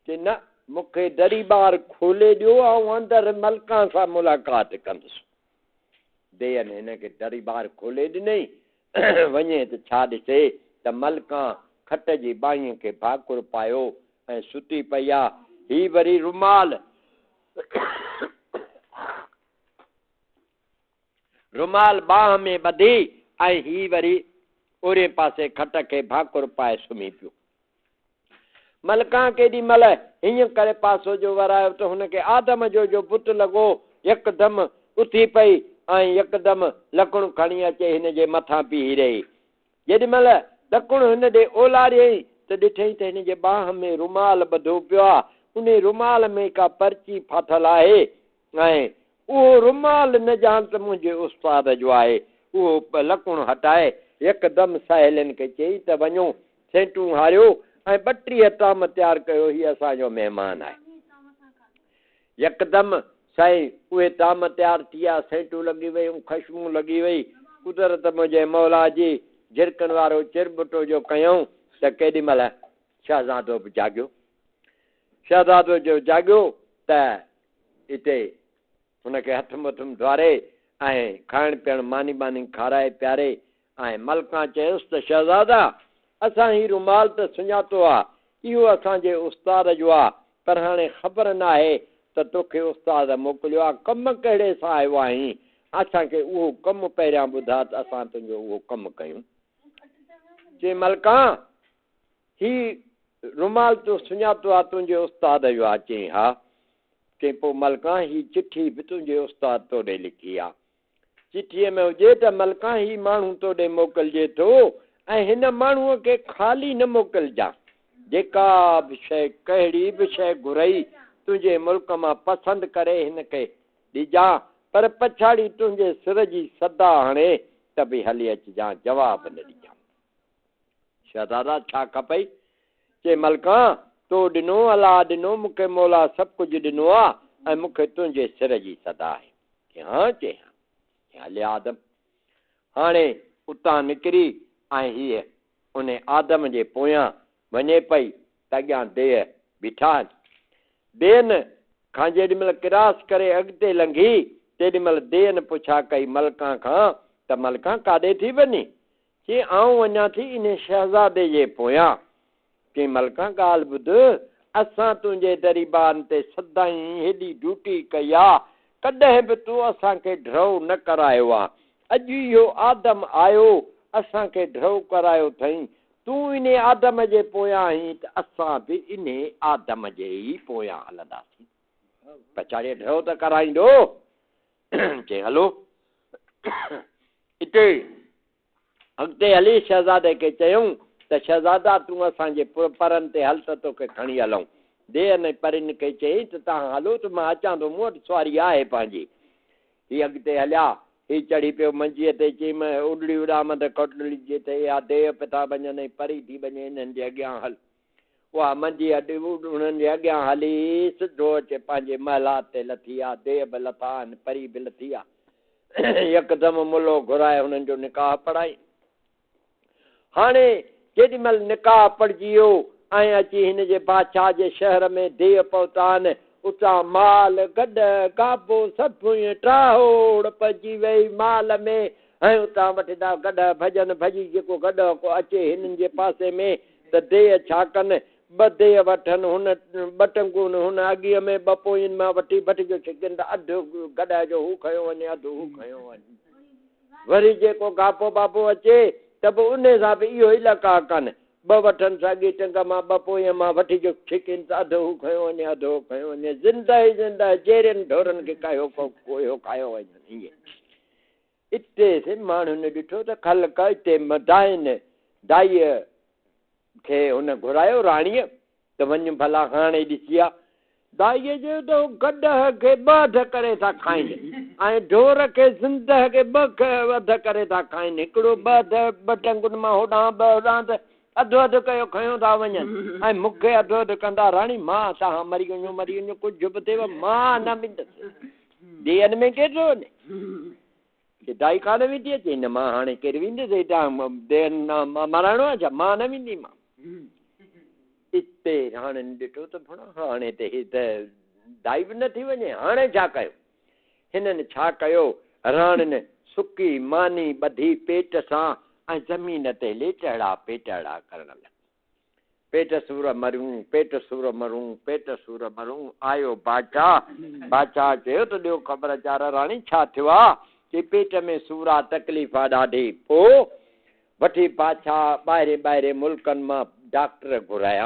चई न मूंखे दरी बार खोले ॾियो, ऐं अंदरि मलका सां मुलाक़ात कंदुसि। देहनि हिनखे दरी बार खोले ॾिनई। वञे त छा ॾिसे त मलका खट जी बाईअ खे भाकुर पायो ऐं सुती पई आहे। ही वरी रुमाल बाह में ॿधी ऐं ही वरी ओरे पासे खट खे भाकुर पाए सुम्ही पियो। मलका केॾी महिल हीअं करे पासो जो वरायो त हुनखे आदम जो पुटु लॻो। यकदमि उथी पई ऐं यकदमि लकड़ू खणी अचे हिन जे मथां बीही रही। जेॾी महिल लकड़ू हिन ॾे ओलारियई त ॾिठई त हिन जे बाह में रुमाल ॿधो पियो आहे। उन रुमाल में का पर्ची फाथल आहे ऐं उहो रुमाल न ॼाण त मुंहिंजे उस्ताद जो आहे। उहो लकड़ू हटाए यकदमि साहेलियुनि खे चई त वञो सेंटूं हारियो ऐं 32 ताम तयारु कयो, हीअ असांजो महिमान आहे। यकदमि साईं उहे ताम तयारु थी विया, सेंटूं लॻी वयूं, ख़ुशबू लॻी वई। कुदरत मुंहिंजे मौला जी झिरकनि वारो चिरबुटो जो कयूं त केॾी महिल शहज़ादो बि जाॻियो। शहज़ादो जो जाॻियो त हिते हुनखे हथ मुथुम धुआरे ऐं खाइण पीअण मानी खाराए पियारे। ऐं मलका चयुसि त शहज़ादा असां ही रुमाल त सुञातो आहे, इहो असांजे उस्ताद जो आहे, पर हाणे ख़बर न आहे त तोखे उस्ताद मोकिलियो आहे, कमु कहिड़े सां आयो आहीं? असांखे उहो कमु पहिरियां ॿुधा त असां तुंहिंजो उहो कमु कयूं। चई मलका ही रुमाल तो सुञातो आहे तुंहिंजे उस्ताद जो आहे? चई हा। चई पोइ मलका ही चिठी बि तुंहिंजे उस्ताद तोॾे लिखी आहे। चिठीअ में हुजे त मलका ही माण्हू तोॾे मोकिलिजे थो ऐं हिन माण्हूअ खे ख़ाली न मोकिलिजां, जेका बि शइ कहिड़ी बि शइ घुरई तुंहिंजे मुल्क मां पसंदि करे हिन खे ॾिजां, पर पछाड़ी तुंहिंजे सिर जी सदा हणे त बि हली अचिजां, जवाब न ॾिजां। शहज़ादा छा खपई? चए मलका तो ॾिनो, अलाह ॾिनो, मूंखे मौला सभु कुझु ॾिनो आहे ऐं मूंखे तुंहिंजे सिर जी सदा आहे। चए हा, चए हा। हले आदम। हाणे उतां निकिरी ऐं हीअ उन आदम जे पोयां वञे पई त अॻियां देह बीठा आहिनि। देहनि खां जेॾी महिल क्रास करे अॻिते लंघी तेॾी महिल देहनि पुछा कई मलका खां त मलका काॾे थी वञे? चई आऊं वञा थी इन शहज़ादे जे पोयां। चई मलका ॻाल्हि ॿुध, असां तुंहिंजे दरबार ते सदाईं हेॾी ड्यूटी कई आहे, कॾहिं बि तूं असांखे ड्रव न करायो आहे। अॼु इहो आदम आयो असांखे ड्रव करायो अथई, तूं इन आदम जे पोयां आहीं त असां बि इन आदम जे ई पोयां हलंदासीं, पछाड़ीअ ड्रव त कराईंदो। चई हलो। हिते अॻिते हली शहज़ादे खे चयूं त शहज़ादा तूं असांजे परनि ते हल त तोखे खणी हलूं। देह ने परिन खे चई त तव्हां हलो त मां अचां थो, मूं वटि सुवारी आहे पंहिंजी। हीअ अॻिते हलिया, हीअ चढ़ी पियो मंझीअ ते। चई मां उॾड़ी उॾामद कटली जे ते या देह पिता वञनि परी थी वञे हिननि जे अॻियां हल। उहा मंझी उन्हनि जे अॻियां हली सिधो अचे पंहिंजे महलात ते लथी आहे। देह बि लथा आहिनि, परी बि लथी आहे। यकदमि मुलो घुराए हुननि जो निकाह पढ़ाई। हाणे जेॾी महिल निकाह पढ़जी वियो ऐं अची हिन जे बादशाह जे शहर में देह पहुता आहिनि, उतां माल गॾ गाबो सभु टाहोड़ पइजी वई माल में। ऐं उतां वठंदा गॾ भॼन भॼी जेको गॾ को अचे हिननि जे पासे में त देह छा कनि, ॿ देह वठनि, हुन ॿ टंगूं हुन अॻीअ में, ॿ पोइनि मां वठी जो छिकनि त अधु गॾ जो हू खयो वञे, अधु हू खयो वञे। वरी जेको गाबो बाबो अचे त बि उन सां बि इहो ई लका कनि, ॿ वठनि साॻी टंग मां, ॿ पोइ मां वठी जो छिकनि त अधु हू खयो वञे, अधु हू खयो वञे। ज़िंदह ज़िंदह जहिड़नि ढोरनि खे कयो कोयो खायो वञनि। ईअं हिते से माण्हुनि ॾिठो त ख़लक हिते दाईअ खे हुन घुरायो राणीअ त वञ भला हाणे ॾिसी आहे। दाईअ जो त गॾ खे ॿ अध करे था खाइनि ऐं ढोर खे ज़िंदह खे ॿ अध करे था खाइनि। हिकिड़ो ॿ टंगुनि मां होॾां ॿ होॾां त अधु अधु कयो खयो था वञनि ऐं मूंखे अधु अधु कंदा। राणी मां तव्हां मरी वञो कुझु बि थिएव मां न वेंदसि, ॾींहंनि में केतिरो वञे। दाई कान वेंदी अचे न मां हाणे केरु वेंदसि हेॾां मराइणो आहे छा, मां न वेंदीमांव। हिते हाणे ॾिठो त हाणे त हे त दाई बि न थी वञे, हाणे छा कयो? हिननि छा कयो, राणियुनि सुकी मानी ॿधी पेट सां ऐं ज़मीन ते लेटड़ा पेटड़ा करण लॻा। पेट सूर मरूं, पेट सूर मरूं, पेट सूर मरूं। आयो बादशाह। बादशाह चयो त ॾियो ख़बर चार राणी छा थियो आहे? कि पेट में सूर आहे, तकलीफ़ आहे ॾाढी। पोइ वठी बादशाह ॿाहिरे ॿाहिरे मुल्कनि मां डॉक्टर घुराया।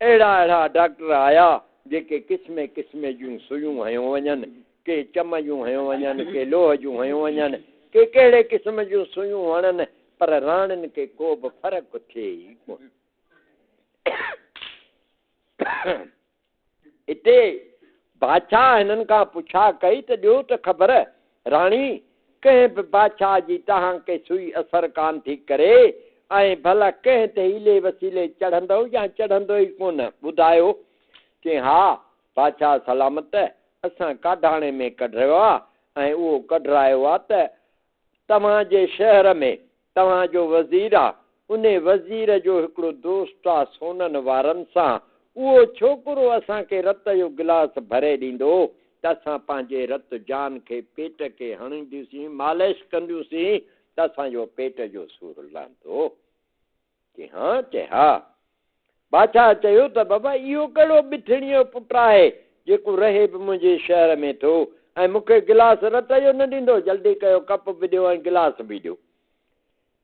अहिड़ा अहिड़ा डॉक्टर आया जेके क़िस्म क़िस्म जूं सुयूं हयूं वञनि, के चम जूं हयूं वञनि, के लोह जूं हयूं वञनि, के कहिड़े क़िस्म जूं सुयूं हणनि, पर राणियुनि खे को बि फ़र्क़ु थिए ई कोन। हिते बादशाह हिननि खां पुछा कई त ॾियो त ख़बर राणी, कंहिं बि बादशाह जी तव्हांखे सुई असर कान थी करे ऐं भला कंहिं ते हीले वसीले चढ़ंदो या चढ़ंदो ई कोन, ॿुधायो। कि हा बादशाह सलामत, असां काढाणे में कढियो आहे ऐं उहो कढरायो आहे त तव्हांजे शहर में तव्हांजो वज़ीर आहे, उन वज़ीर जो हिकिड़ो दोस्त आहे सोननि वारनि सां, उहो छोकिरो असांखे रत जो गिलास भरे ॾींदो त असां पंहिंजे रत जान खे पेट खे हणंदियूंसीं, मालिश कंदियूंसीं त असांजो पेट जो सूरु लहंदो। कि हा? चए हा। बादशाह चयो त बाबा इहो कहिड़ो बिथड़ीअ पुटु आहे जेको रहे बि मुंहिंजे शहर में थो ऐं मूंखे गिलास रत जो न ॾींदो। जल्दी कयो, कप बि ॾियो ऐं गिलास बि ॾियो।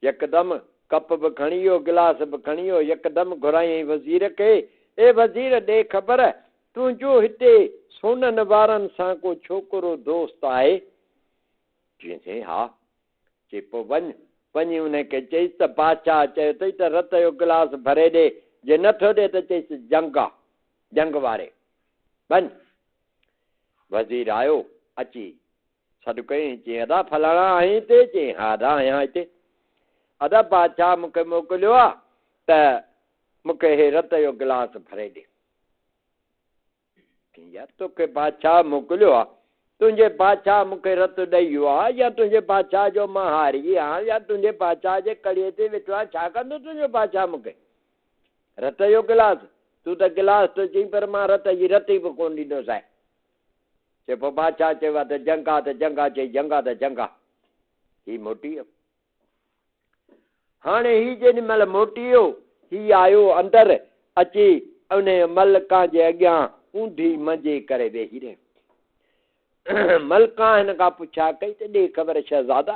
यकदमि कप बि खणी वियो, गिलास बि खणी वियो। यकदमि घुराई वज़ीर खे, ए वज़ीर ॾे ख़बर, तुंहिंजो हिते सोननि वारनि सां को छोकिरो दोस्त आहे? चईं हा। चई पोइ वञी उनखे चईसि त बादशाह चयो अथई त रत जो गिलास भरे ॾे, जे नथो ॾे त चईसि जंग आहे, जंग वारे वञ। वज़ीर आयो अची सॾु कयईं, चईं अदा फलाणा आहीं हिते? चईं हा अदा आहियां हिते। अदा बादशाह मूंखे मोकिलियो आहे त मूंखे हे रत जो गिलास भरे ॾे। यार तोखे बादशाह मोकिलियो आहे, तुंहिंजे बादशाह मूंखे रत ॾेई वियो आहे, या तुंहिंजे बादशाह जो मां हारी आहियां, या तुंहिंजे बादशाह जे कड़ीअ ते वेठो आहे, छा कंदो तुंहिंजो बादशाह मूंखे रत जो गिलास? तूं त गिलास थो चईं पर मां रत जी रती बि कोन ॾींदोसि आहे। चए पोइ बादशाह चयो आहे त जंग आहे, त जंग आहे। चई जंग आहे त जंग आहे। हीउ मोटी वियो। हाणे हीउ जेॾी महिल मोटी वियो, हीउ आयो अंदरि अची उन मलिका जे अॻियां ऊंधी मंझे करे वेही रहियो। मलिका हिन खां पुछा कई त ॾे ख़बर शहज़ादा,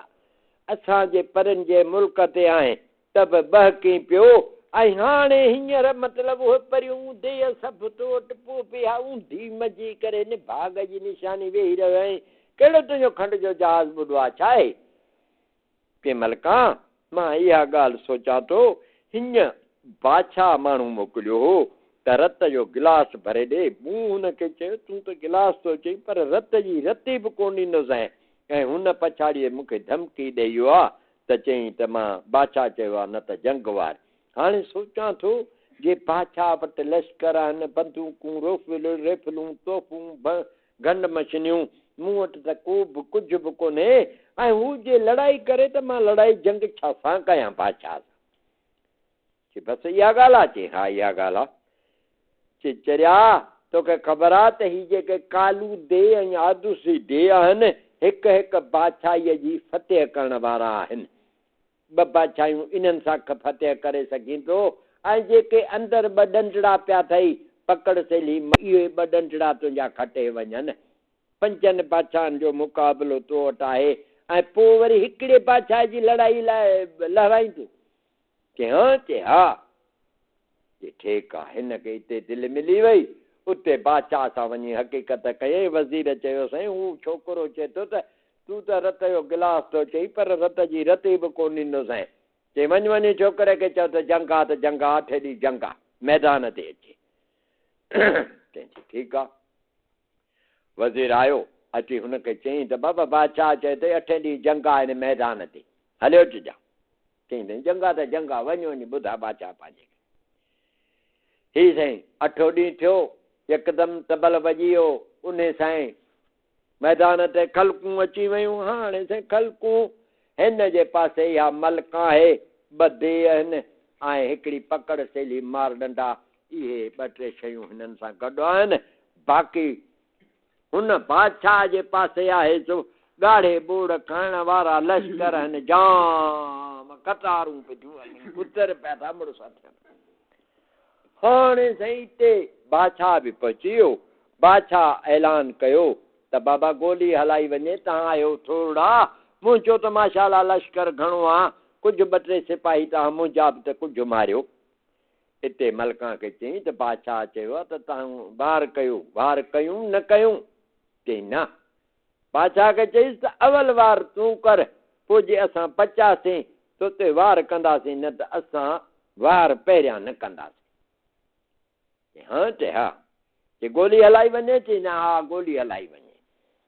असांजे परनि जे मुल्क ते आहे त बि बहकी पियो, ऐं हाणे हींअर मतिलबु उहे परियूं देह सभु तो वटि पोइ पिया ऊंधी मंझी करे भाग जी निशानी वेही रहियो आहीं, कहिड़ो तुंहिंजो खंड जो जहाज़ ॿुॾो आहे छा आहे? के मलिका मां इहा ॻाल्हि सोचां थो, हीअं बादशाह माण्हू मोकिलियो हो त रत जो गिलास भरे ॾे। मूं हुनखे चयो तूं त गिलास थो चई पर रत जी रती बि कोन ॾींदोसि आहे, ऐं हुन पछाड़ीअ मूंखे धमकी ॾेई वियो आहे त चई त मां बादशाह चयो आहे न त जंग वार। हाणे सोचां थो जे बादशाह वटि लश्कर आहिनि, बंदूकूं, रेफलूं, तोपूं, गन मशीनियूं, मूं वटि त को बि कुझु बि कोन्हे, ऐं हू जे लड़ाई करे त मां लड़ाई जंग छा सां कयां बादशाह सां? चई बसि इहा ॻाल्हि आहे? चई हा इहा ॻाल्हि आहे। चई चरिया तोखे ख़बर आहे त हीअ जेके कालू दे ऐं आदूसी दे आहिनि, हिकु हिकु बादशाहीअ जी फतेह करण वारा आहिनि। ॿ बादशाहियूं इन्हनि सां फतेह करे सघीं थो, ऐं जेके अंदरि ॿ डंडड़ा पिया अथई पकड़ सेली, इहे ॿ डंडड़ा तुंहिंजा खटे वञनि। पंजनि बादशाहनि जो मुक़ाबिलो तो वटि आहे, ऐं पोइ वरी हिकिड़े बादशाह जी लड़ाई लाइ लड़ाईंदो? चई हा। चई हा। चई ठीकु आहे। हिनखे हिते दिलि मिली वई, उते बादशाह सां वञी हक़ीक़त कयईं। वज़ीर चयो साईं हू छोकिरो चए थो त तूं त रत जो गिलास थो चई पर रत जी रती बि कोन ॾींदोसि आहे। चई वञी छोकिरे खे चओ त जंग आहे त जंग आहे, 8 ॾींहं जंग आहे, मैदान ते अचे। चईं ठीकु आहे। वज़ीर आयो अची हुनखे चयईं त बाबा बादशाह चए थो 8 ॾींहं जंग आहे हिन मैदान ते, हलियो अचिजांइ। चईं जंग आहे त जंग आहे, वञी ॿुधा बादशाह पंहिंजे। ही साईं 8 ॾींहं थियो, यकदमि तबल वॼी वियो, उन साईं मैदान ते ख़लकूं अची वियूं। हाणे साईं ख़लकूं हिन जे पासे इहा मलिका आहे, 2 देह आहिनि ऐं हिकिड़ी पकड़ सेली मार डंडा, इहे 2-3 शयूं हिननि सां गॾु आहिनि। बाक़ी हुन बादशाह जे पासे आहे सो ॻाढ़े ॿोड़ खाइण वारा लश्कर आहिनि, जाम कतारूं पियूं हलनि, कुतर पिया था मुड़ुस थियनि। हाणे साईं हिते बादशाह बि पहुची वियो। बादशाह ऐलान कयो त बाबा गोली हलाई वञे, तव्हां आहियो थोरा, मूं चयो त माशाला लश्कर घणो आहे, कुझु 2-3 सिपाही तव्हां मुंहिंजा बि त कुझु मारियो। हिते मलिका खे चयईं त बादशाह चयो आहे त तव्हां वार कयो, वार कयूं न कयूं? चई न। बादशाह खे चईसि त अवल वार तूं कर, पोइ जे असां बचासीं त उते वार कंदासीं, न त असां वार पहिरियां न कंदासीं। हा। चए हा। चई गोली हलाई वञे? चई न हा गोली हलाई वञे।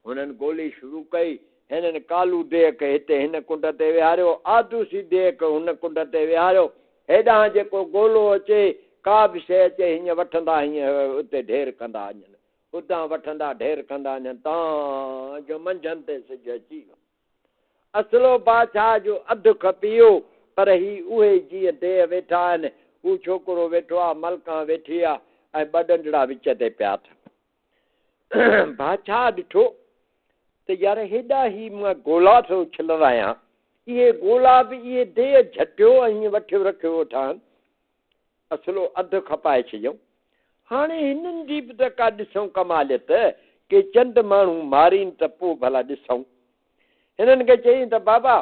हुननि गोली शुरू कई, हिननि कालू देह खे हिते हिन कुंड ते विहारियो, आदूसी देह खे हुन कुंड ते विहारियो। हेॾां जेको गोलो अचे, का बि शइ अचे, हीअं वठंदा हीअं उते ढेर कंदा वञनि, उतां वठंदा ढेर कंदा वञनि, तव्हांजो मंझंदि ते सिज अची वियो। असलो बादशाह जो अधु खपी वियो, पर ही उहे जीअं देह वेठा आहिनि, हू छोकिरो वेठो आहे, मलिका वेठी आहे, ऐं 2 डंडड़ा विच ते पिया अथनि। बादशाह ॾिठो त यार हेॾा ही मां गोला थो छिलरायां, इहे गोला बि इहे देह झटियो ऐं हीअं वठियो रखियो वेठा, असलो अधु खपाए छॾियऊं। हाणे हिननि जी बि त का ॾिसूं कमालियत, के चंद माण्हू मारीनि त पोइ भला ॾिसूं। हिननि खे चयईं त बाबा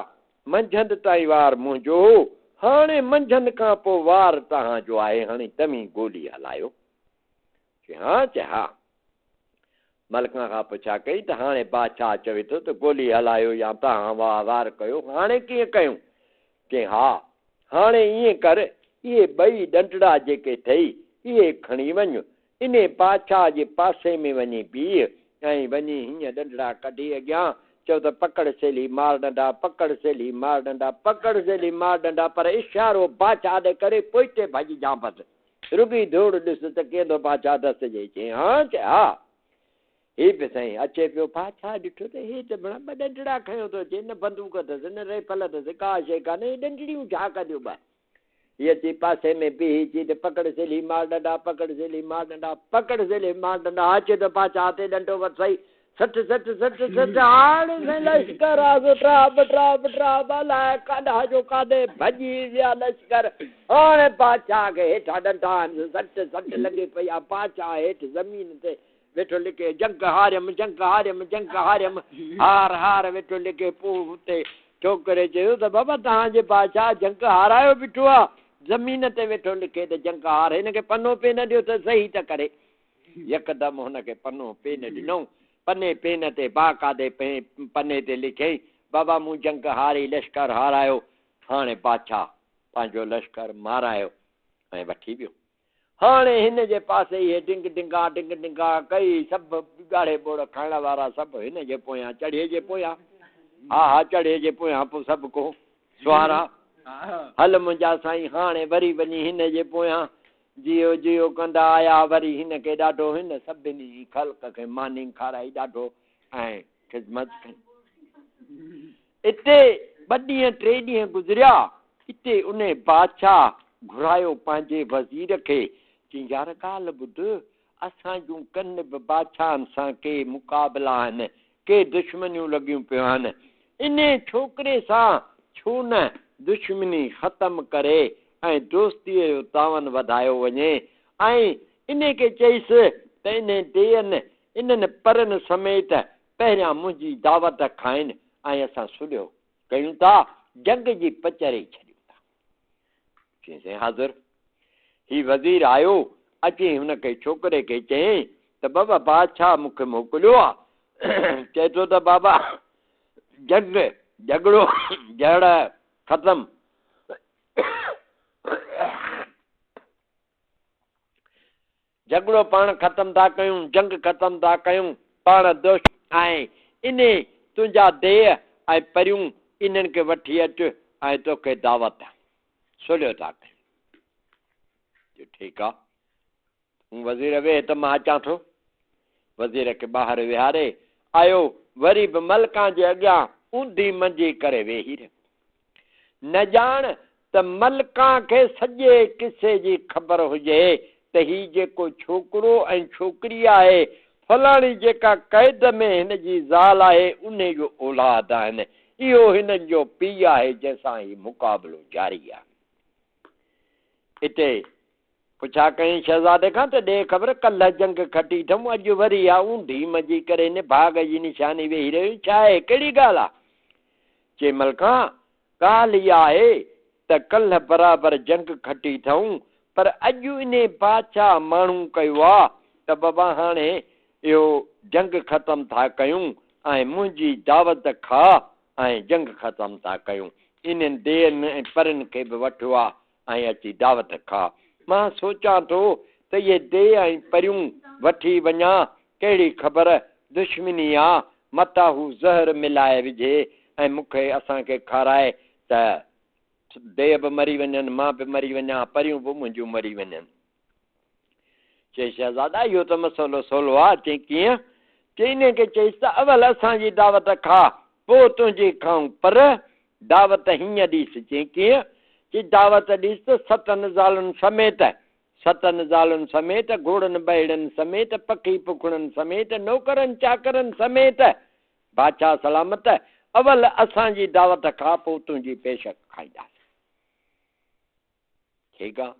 मंझंदि ताईं वार मुंहिंजो हो, हाणे मंझंदि खां पोइ वार तव्हांजो आहे, हाणे तव्हीं गोली हलायो। हा। चए हा। मलका खां पुछा कई त हाणे बादशाह चवे थो त गोली हलायो या तव्हां वार कयो, हाणे कीअं कयूं? चई हा हाणे ईअं कर, इहे ॿई ॾंडड़ा जेके अथई इहे खणी वञ, इन बादशाह जे पासे में वञी बीह ऐं वञी हीअं ॾंडड़ा कढी अॻियां चओ त पकड़ सेली मार डंडा, पकड़ सेली मार डंडा, पकड़ सेली मार डंडा, पर इशारो बादशाह ॾे करे पोइते भॼिजां बसि, रुॻी दौड़ ॾिस त केंदो बादशाह दस जे। चई हा, चए हा ही बि साईं अचे पियो। बादशाह ॾिठो त हे त बड़ा ॿ ॾंडड़ा खयो थो अचे, न बंदूक अथसि न रेफल अथसि, का शइ कान्हे, ॾंडड़ियूं छा कॼो ॿ। हीअ अची पासे में बीही चई त पकड़ सेली मार डंडा, पकड़ सेली मार डंडा, पकड़ सेली मार डंडा, अचे त बादशाह ते ॾंडो वठ सही, सठ सठ सठ सठ, हाणे साईं लश्कर आहे ट्राप ट्राप ट्राप अलाए काॾा जो काॾे भॼी विया लश्कर। हाणे बादशाह खे हेठां ॾंडा आहिनि, सठ सठ लॻे पई आहे। बादशाह हेठि ज़मीन ते वेठो लिखे जंग हारियम जंग हारियम जंग हारियम, हार हार वेठो लिखे। पोइ हुते छोकिरे चयो त बाबा तव्हांजे बादशाह जंग हारायो बीठो आहे, ज़मीन ते वेठो लिखे त जंग हार, हिनखे पनो पेन ॾियो त सही त करे। यकदमि हुनखे पनो पेन ॾिनऊं, पने पेन ते बाकायदे पने ते लिखियईं बाबा मूं जंग हारी लश्कर हारायो, हाणे बादशाह पंहिंजो लश्कर मारायो ऐं वठी वियो। हाणे हिन जे पासे इहे डिंग डिंगा कई, सभु ॻाढ़े ॿोड़ खाइण वारा सभु हिन जे पोयां, चढ़े जे पोयां, हा हा चढ़े जे पोयां, पोइ सभु को सुवारा हल मुंहिंजा साईं। हाणे वरी वञी हिन जे पोयां जियो जियो कंदा आया, वरी हिन खे ॾाढो हिन सभिनी ख़ल्क़ खे मानी खाराई ॾाढो ऐं ख़िदमत कई। हिते 2 ॾींहं 3 ॾींहं गुज़रिया, हिते उन बादशाह घुरायो पंहिंजे वज़ीर खे, चई यार ॻाल्हि ॿुध, असां जूं कनि बि बादशाहनि सां के मुक़ाबिला आहिनि, के दुश्मनियूं लॻियूं पियूं आहिनि, इन छोकिरे सां छो न दुश्मनी ख़तमु करे ऐं दोस्तीअ जो तावन वधायो वञे। ऐं इन खे चईसि त इन देयनि इन्हनि परनि समेत पहिरियां मुंहिंजी दावत खाइनि ऐं असां सुलियो कयूं था, जंग जी पचरे छॾियूं था। चईं हाज़ुर। ही वज़ीर आयो, अची हुनखे छोकिरे खे चयईं त बाबा बादशाह मूंखे मोकिलियो आहे, चए थो त बाबा जंग झगड़ो जड़ ख़तमु, झगड़ो पाण ख़तमु था कयूं, जंग ख़तमु था कयूं पाण दोस्त, ऐं इन तुंहिंजा देह ऐं परियूं इन्हनि खे वठी अचु ऐं तोखे दावत सुलियो था कयूं। ठीकु आहे, तूं वज़ीर वेह त मां अचां थो। वज़ीर खे ॿाहिरि विहारे आयो, वरी बि मलका जे अॻियां ऊंधी मंझी करे वेही रहियो। न ॼाण त मलका खे सॼे किसे जी ख़बर हुजे त ही जेको छोकिरो ऐं छोकिरी आहे फलाणी जेका क़ैद में हिन जी ज़ाल आहे उन जो औलाद आहिनि, इहो हिननि जो पीउ आहे जंहिंसां ही मुक़ाबिलो जारी आहे। हिते पुछा कई शहज़ादे खां त ॾे ख़बर, कल्ह जंग खटी अथऊं, अॼु वरी आहे ऊंधी मंझी करे हिन भाग जी निशानी वेही रहियो, छा आहे, कहिड़ी ॻाल्हि आहे? चए मलका ॻाल्हि इहा आहे त कल्ह बराबरि जंग खटी अथऊं, पर अॼु इन बादशाह माण्हू कयो आहे त बाबा हाणे इहो जंग ख़तमु था कयूं ऐं मुंहिंजी दावत खा ऐं जंग ख़तमु था कयूं। इन्हनि देयनि ऐं परनि खे बि वठो आहे ऐं अची दावत खा। मां सोचां थो त इहे देह ऐं परियूं वठी वञा, कहिड़ी ख़बर दुश्मनी आहे, मता हू ज़हर मिलाए विझे ऐं मूंखे असांखे खाराए त देह बि मरी वञनि, मां बि मरी वञा, परियूं बि मुंहिंजूं मरी वञनि। चई शहज़ादा इहो त मसइलो सवलो आहे। चई कीअं? चई इन खे चईसि त अवल असांजी दावत खा, पोइ तुंहिंजी खाऊं, पर दावत हीअं ॾीस। चई कीअं? चई दावत ॾीस त 7 ज़ालुनि समेत, 7 ज़ालुनि समेत, घोड़नि बहिड़नि समेत, पखी पुखड़नि समेत, नौकरनि चाकरनि समेत, बादशाह सलामत, अवल असांजी दावत खा, पोइ तुंहिंजी पेश खाईंदासीं। ठीकु आहे।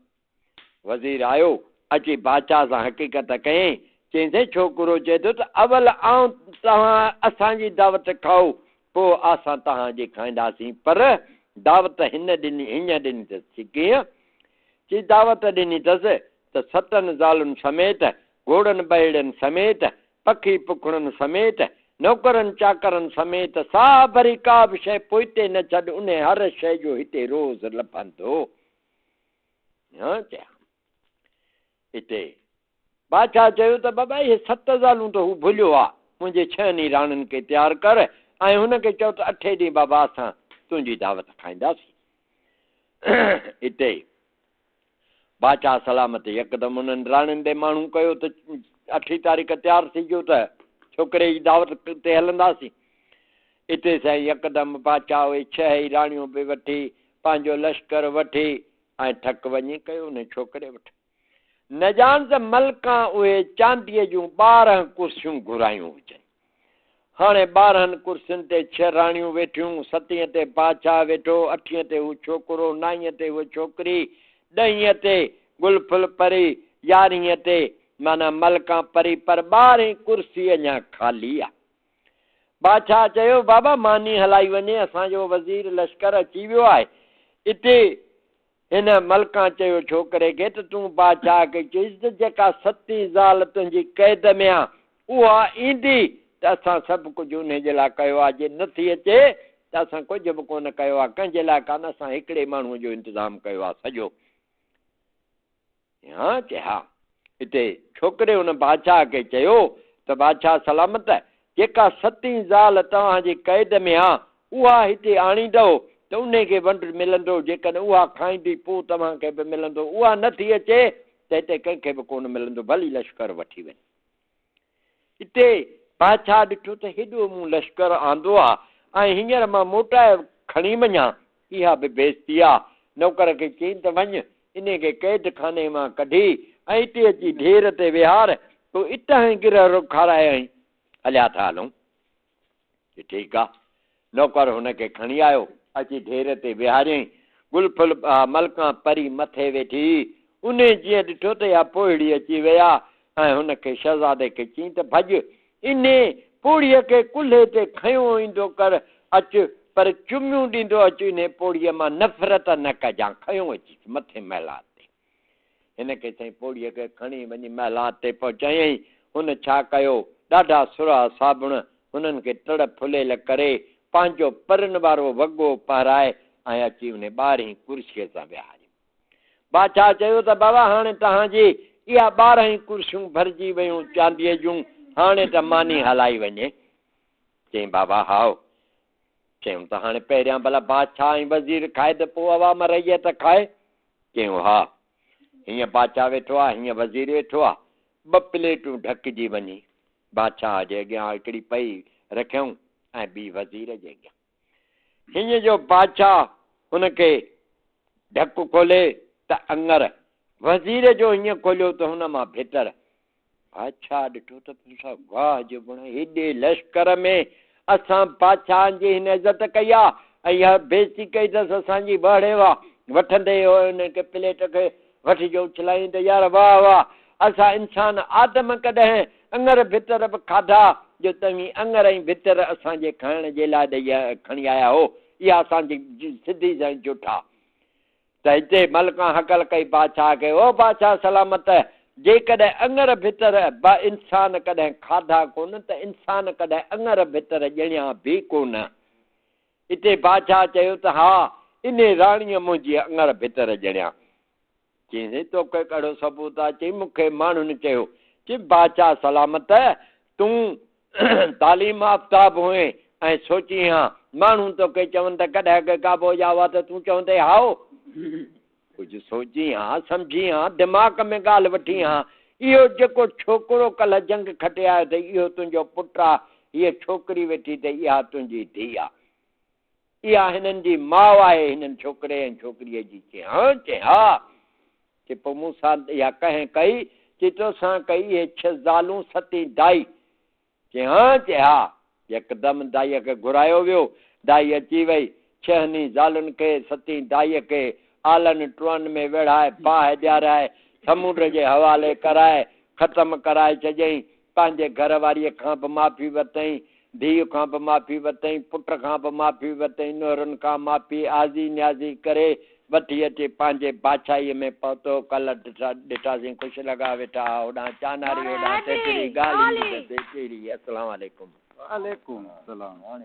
वज़ीर आयो, अची बादशाह सां हक़ीक़त कयईं। चईं छोकिरो चए थो त अवल आऊं तव्हां असांजी दावत खाओ, पोइ असां तव्हांजी खाईंदासीं, पर दावत हिन ॾिनी हीअं ॾिनी अथसि। कीअं? चई दावत ॾिनी अथसि त 7 ज़ालुनि समेत, घोड़नि बहिड़नि समेत, पखी पुखड़न समेत नौकरन चाकरन समेत सा भरी का बि शइ पोइते न छॾ उन हर शइ जो हिते रोज़ लभंदो। हिते बादशाह चयो त बाबा इहे 7 ज़ालूं त हू भुलियो आहे, मुंहिंजे 6 राणियुनि खे तयारु कर ऐं हुनखे चओ त 8 ॾींहुं बाबा असां तुंहिंजी दावत खाईंदासीं। हिते बादशाह सलामत यकदमि उन्हनि राणियुनि ते माण्हू कयो त 8 तारीख़ तयारु थी वियो त छोकिरे जी दावत ते हलंदासीं। हिते साईं यकदमि बादशाह उहे 6 राणियूं बि वठी पंहिंजो लश्कर वठी ऐं ठक वञी कयो उन छोकिरे वटि। न ॼाण त मलकां उहे चांदीअ जूं 12 कुर्सियूं घुरायूं हुजनि। हाणे 12 कुर्सियुनि ते 6 राणियूं वेठियूं, 7 ते बादशाह वेठो, 8 ते हू छोकिरो, 9 ते हूअ छोकिरी, 10 ते गुलफुल परी, 11 ते माना मलकां परी, पर 12 कुर्सी अञा ख़ाली आहे। बादशाह चयो बाबा मानी हलाई वञे, असांजो वज़ीर लश्कर अची वियो आहे। हिते हिन मलकां चयो छोकिरे खे त तूं बादशाह खे चइसि त जेका 7 ज़ाल तुंहिंजी क़ैद में आहे उहा ईंदी त असां सभु कुझु उन जे लाइ कयो आहे, जे नथी अचे त असां कुझु बि कोन कयो आहे, कंहिंजे लाइ कान, असां हिकिड़े माण्हूअ जो इंतज़ाम कयो आहे सॼो। हा हिते छोकिरे हुन बादशाह खे चयो त बादशाह सलामत जेका 7 ज़ाल तव्हांजी क़ैद में आहे उहा हिते आणींदव त उन खे वंड मिलंदो, जेकॾहिं उहा खाईंदी पोइ तव्हांखे बि मिलंदो, उहा नथी अचे त हिते कंहिंखे बि कोन मिलंदो, भली लश्कर वठी वञे। हिते बादशाह ॾिठो त हेॾो मूं लश्कर आंदो आहे ऐं हींअर मां मोटाए खणी वञा, इहा बि बेइज़ती आहे। नौकर खे चई त वञ इन खे क़ैद खाने मां कढी ऐं हिते अची ढेर ते विहार, पोइ इटां गिरह खाराए हलिया था हलूं। ठीकु आहे, नौकर हुनखे खणी आयो, अची ढेर ते विहारियईं, गुलफुल मलकां परी मथे वेठी, उन जीअं ॾिठो त इहा पोहिड़ी अची विया ऐं हुनखे शहज़ादे खे चई त भॼ इन पोड़ीअ खे कुल्हे ते खयो ईंदो कर अचु, पर चुमियूं ॾींदो अचु, इन पोड़ीअ मां नफ़रत न कजां, खयो अची मथे महिलात ते। हिनखे चई पोड़ीअ खे खणी वञी महिलात ते पहुचायईं। हुन छा कयो, ॾाढा सुरा साबुण हुननि खे तड़ फुलियल करे पंहिंजो परन वारो वॻो पाराए ऐं अची उन 12 कुर्सीअ सां विहारियो। बादशाह चयो त बाबा हाणे तव्हांजी इहा 12 कुर्सियूं भरिजी वियूं चांदीअ जूं, हाणे त मानी हलाई वञे। चई बाबा हाओ, चयूं त हाणे पहिरियां भला बादशाह ऐं वज़ीर खाए त पोइ अवाम रैयत खाए। चयूं हा, हीअं बादशाह वेठो आहे, हीअं वज़ीर वेठो आहे, 2 प्लेटूं ढकिजी वञी बादशाह जे अॻियां हिकिड़ी पई रखियऊं ऐं ॿी वज़ीर जे अॻियां। हीअं जो बादशाह हुनखे ढकु खोले त अङर, वज़ीर जो हीअं खोलियो त हुन मां भितर। बादशाह ॾिठो त वाह जो गुण, हेॾे लश्कर में असां बादशाह जी हिन इज़त कई आहे ऐं इहा बेइज़ती कई अथसि असांजी बड़े वाह, वठंदे हुनखे प्लेट खे वठी जो उछलाईं त यार वाह वाह, असां इंसान आदम कॾहिं अङर भितर बि खाधा जो तव्हीं अङर ऐं भितर असांजे खाइण जे लाइ ॾेई खणी आया हो, इहा असांजी सिधी साईं जुठा। त हिते मलकां हकल कई बादशाह खे, ओ बादशाह सलामत, जेकॾहिं अङर भितर इंसान कॾहिं खाधा कोन त इंसान कॾहिं अङर भितर ॼणिया बि कोन। हिते बादशाह चयो त हा इन राणीअ मुंहिंजी अङर भितर ॼणिया। चई तोखे कहिड़ो सबूत आहे? चई मूंखे माण्हुनि चयो। चई बादशाह सलामत, तूं तालीम आफ्ताब हुए ऐं सोची हा माण्हू तोखे चवनि त कॾहिं काबो जा हुआ त तूं चवंदे हाओ, कुझु सोची हा, सम्झी हा, दिमाग़ में ॻाल्हि वठी हा। इहो जेको छोकिरो कल्ह जंग खटे आयो अथई इहो तुंहिंजो पुटु आहे, हीअ छोकिरी वेठी अथई इहा तुंहिंजी धीउ आहे, इहा हिननि जी माउ आहे, हिननि छोकिरे ऐं छोकिरीअ जी। चई हा। चई पोइ मूं सां इहा कंहिं कई? चई तोसां कई इहे 6 ज़ालूं 7 दाई। चई हा। यकदमि दाईअ खे घुरायो वियो, दाई अची वई, 6 ज़ालुनि खे 7 दाईअ खे आलनि टुअनि में वेड़ाए बाहि ॾियाराए समुंड जे हवाले कराए ख़तमु कराए छॾियईं। पंहिंजे घर वारीअ खां बि माफ़ी वरितईं, धीउ खां बि माफ़ी वरितईं, पुट खां बि माफ़ी वरितईं, नूरनि खां माफ़ी आज़ी न्याज़ी करे वठी अचे पंहिंजे बादशाहीअ में पहुतो कल्ह ॾिठासीं ख़ुशि लॻा वेठा होॾां चानारी होॾां तेतरी ॻाल्हि अस्सलाम वालेकुम। वालेकुम सलाम।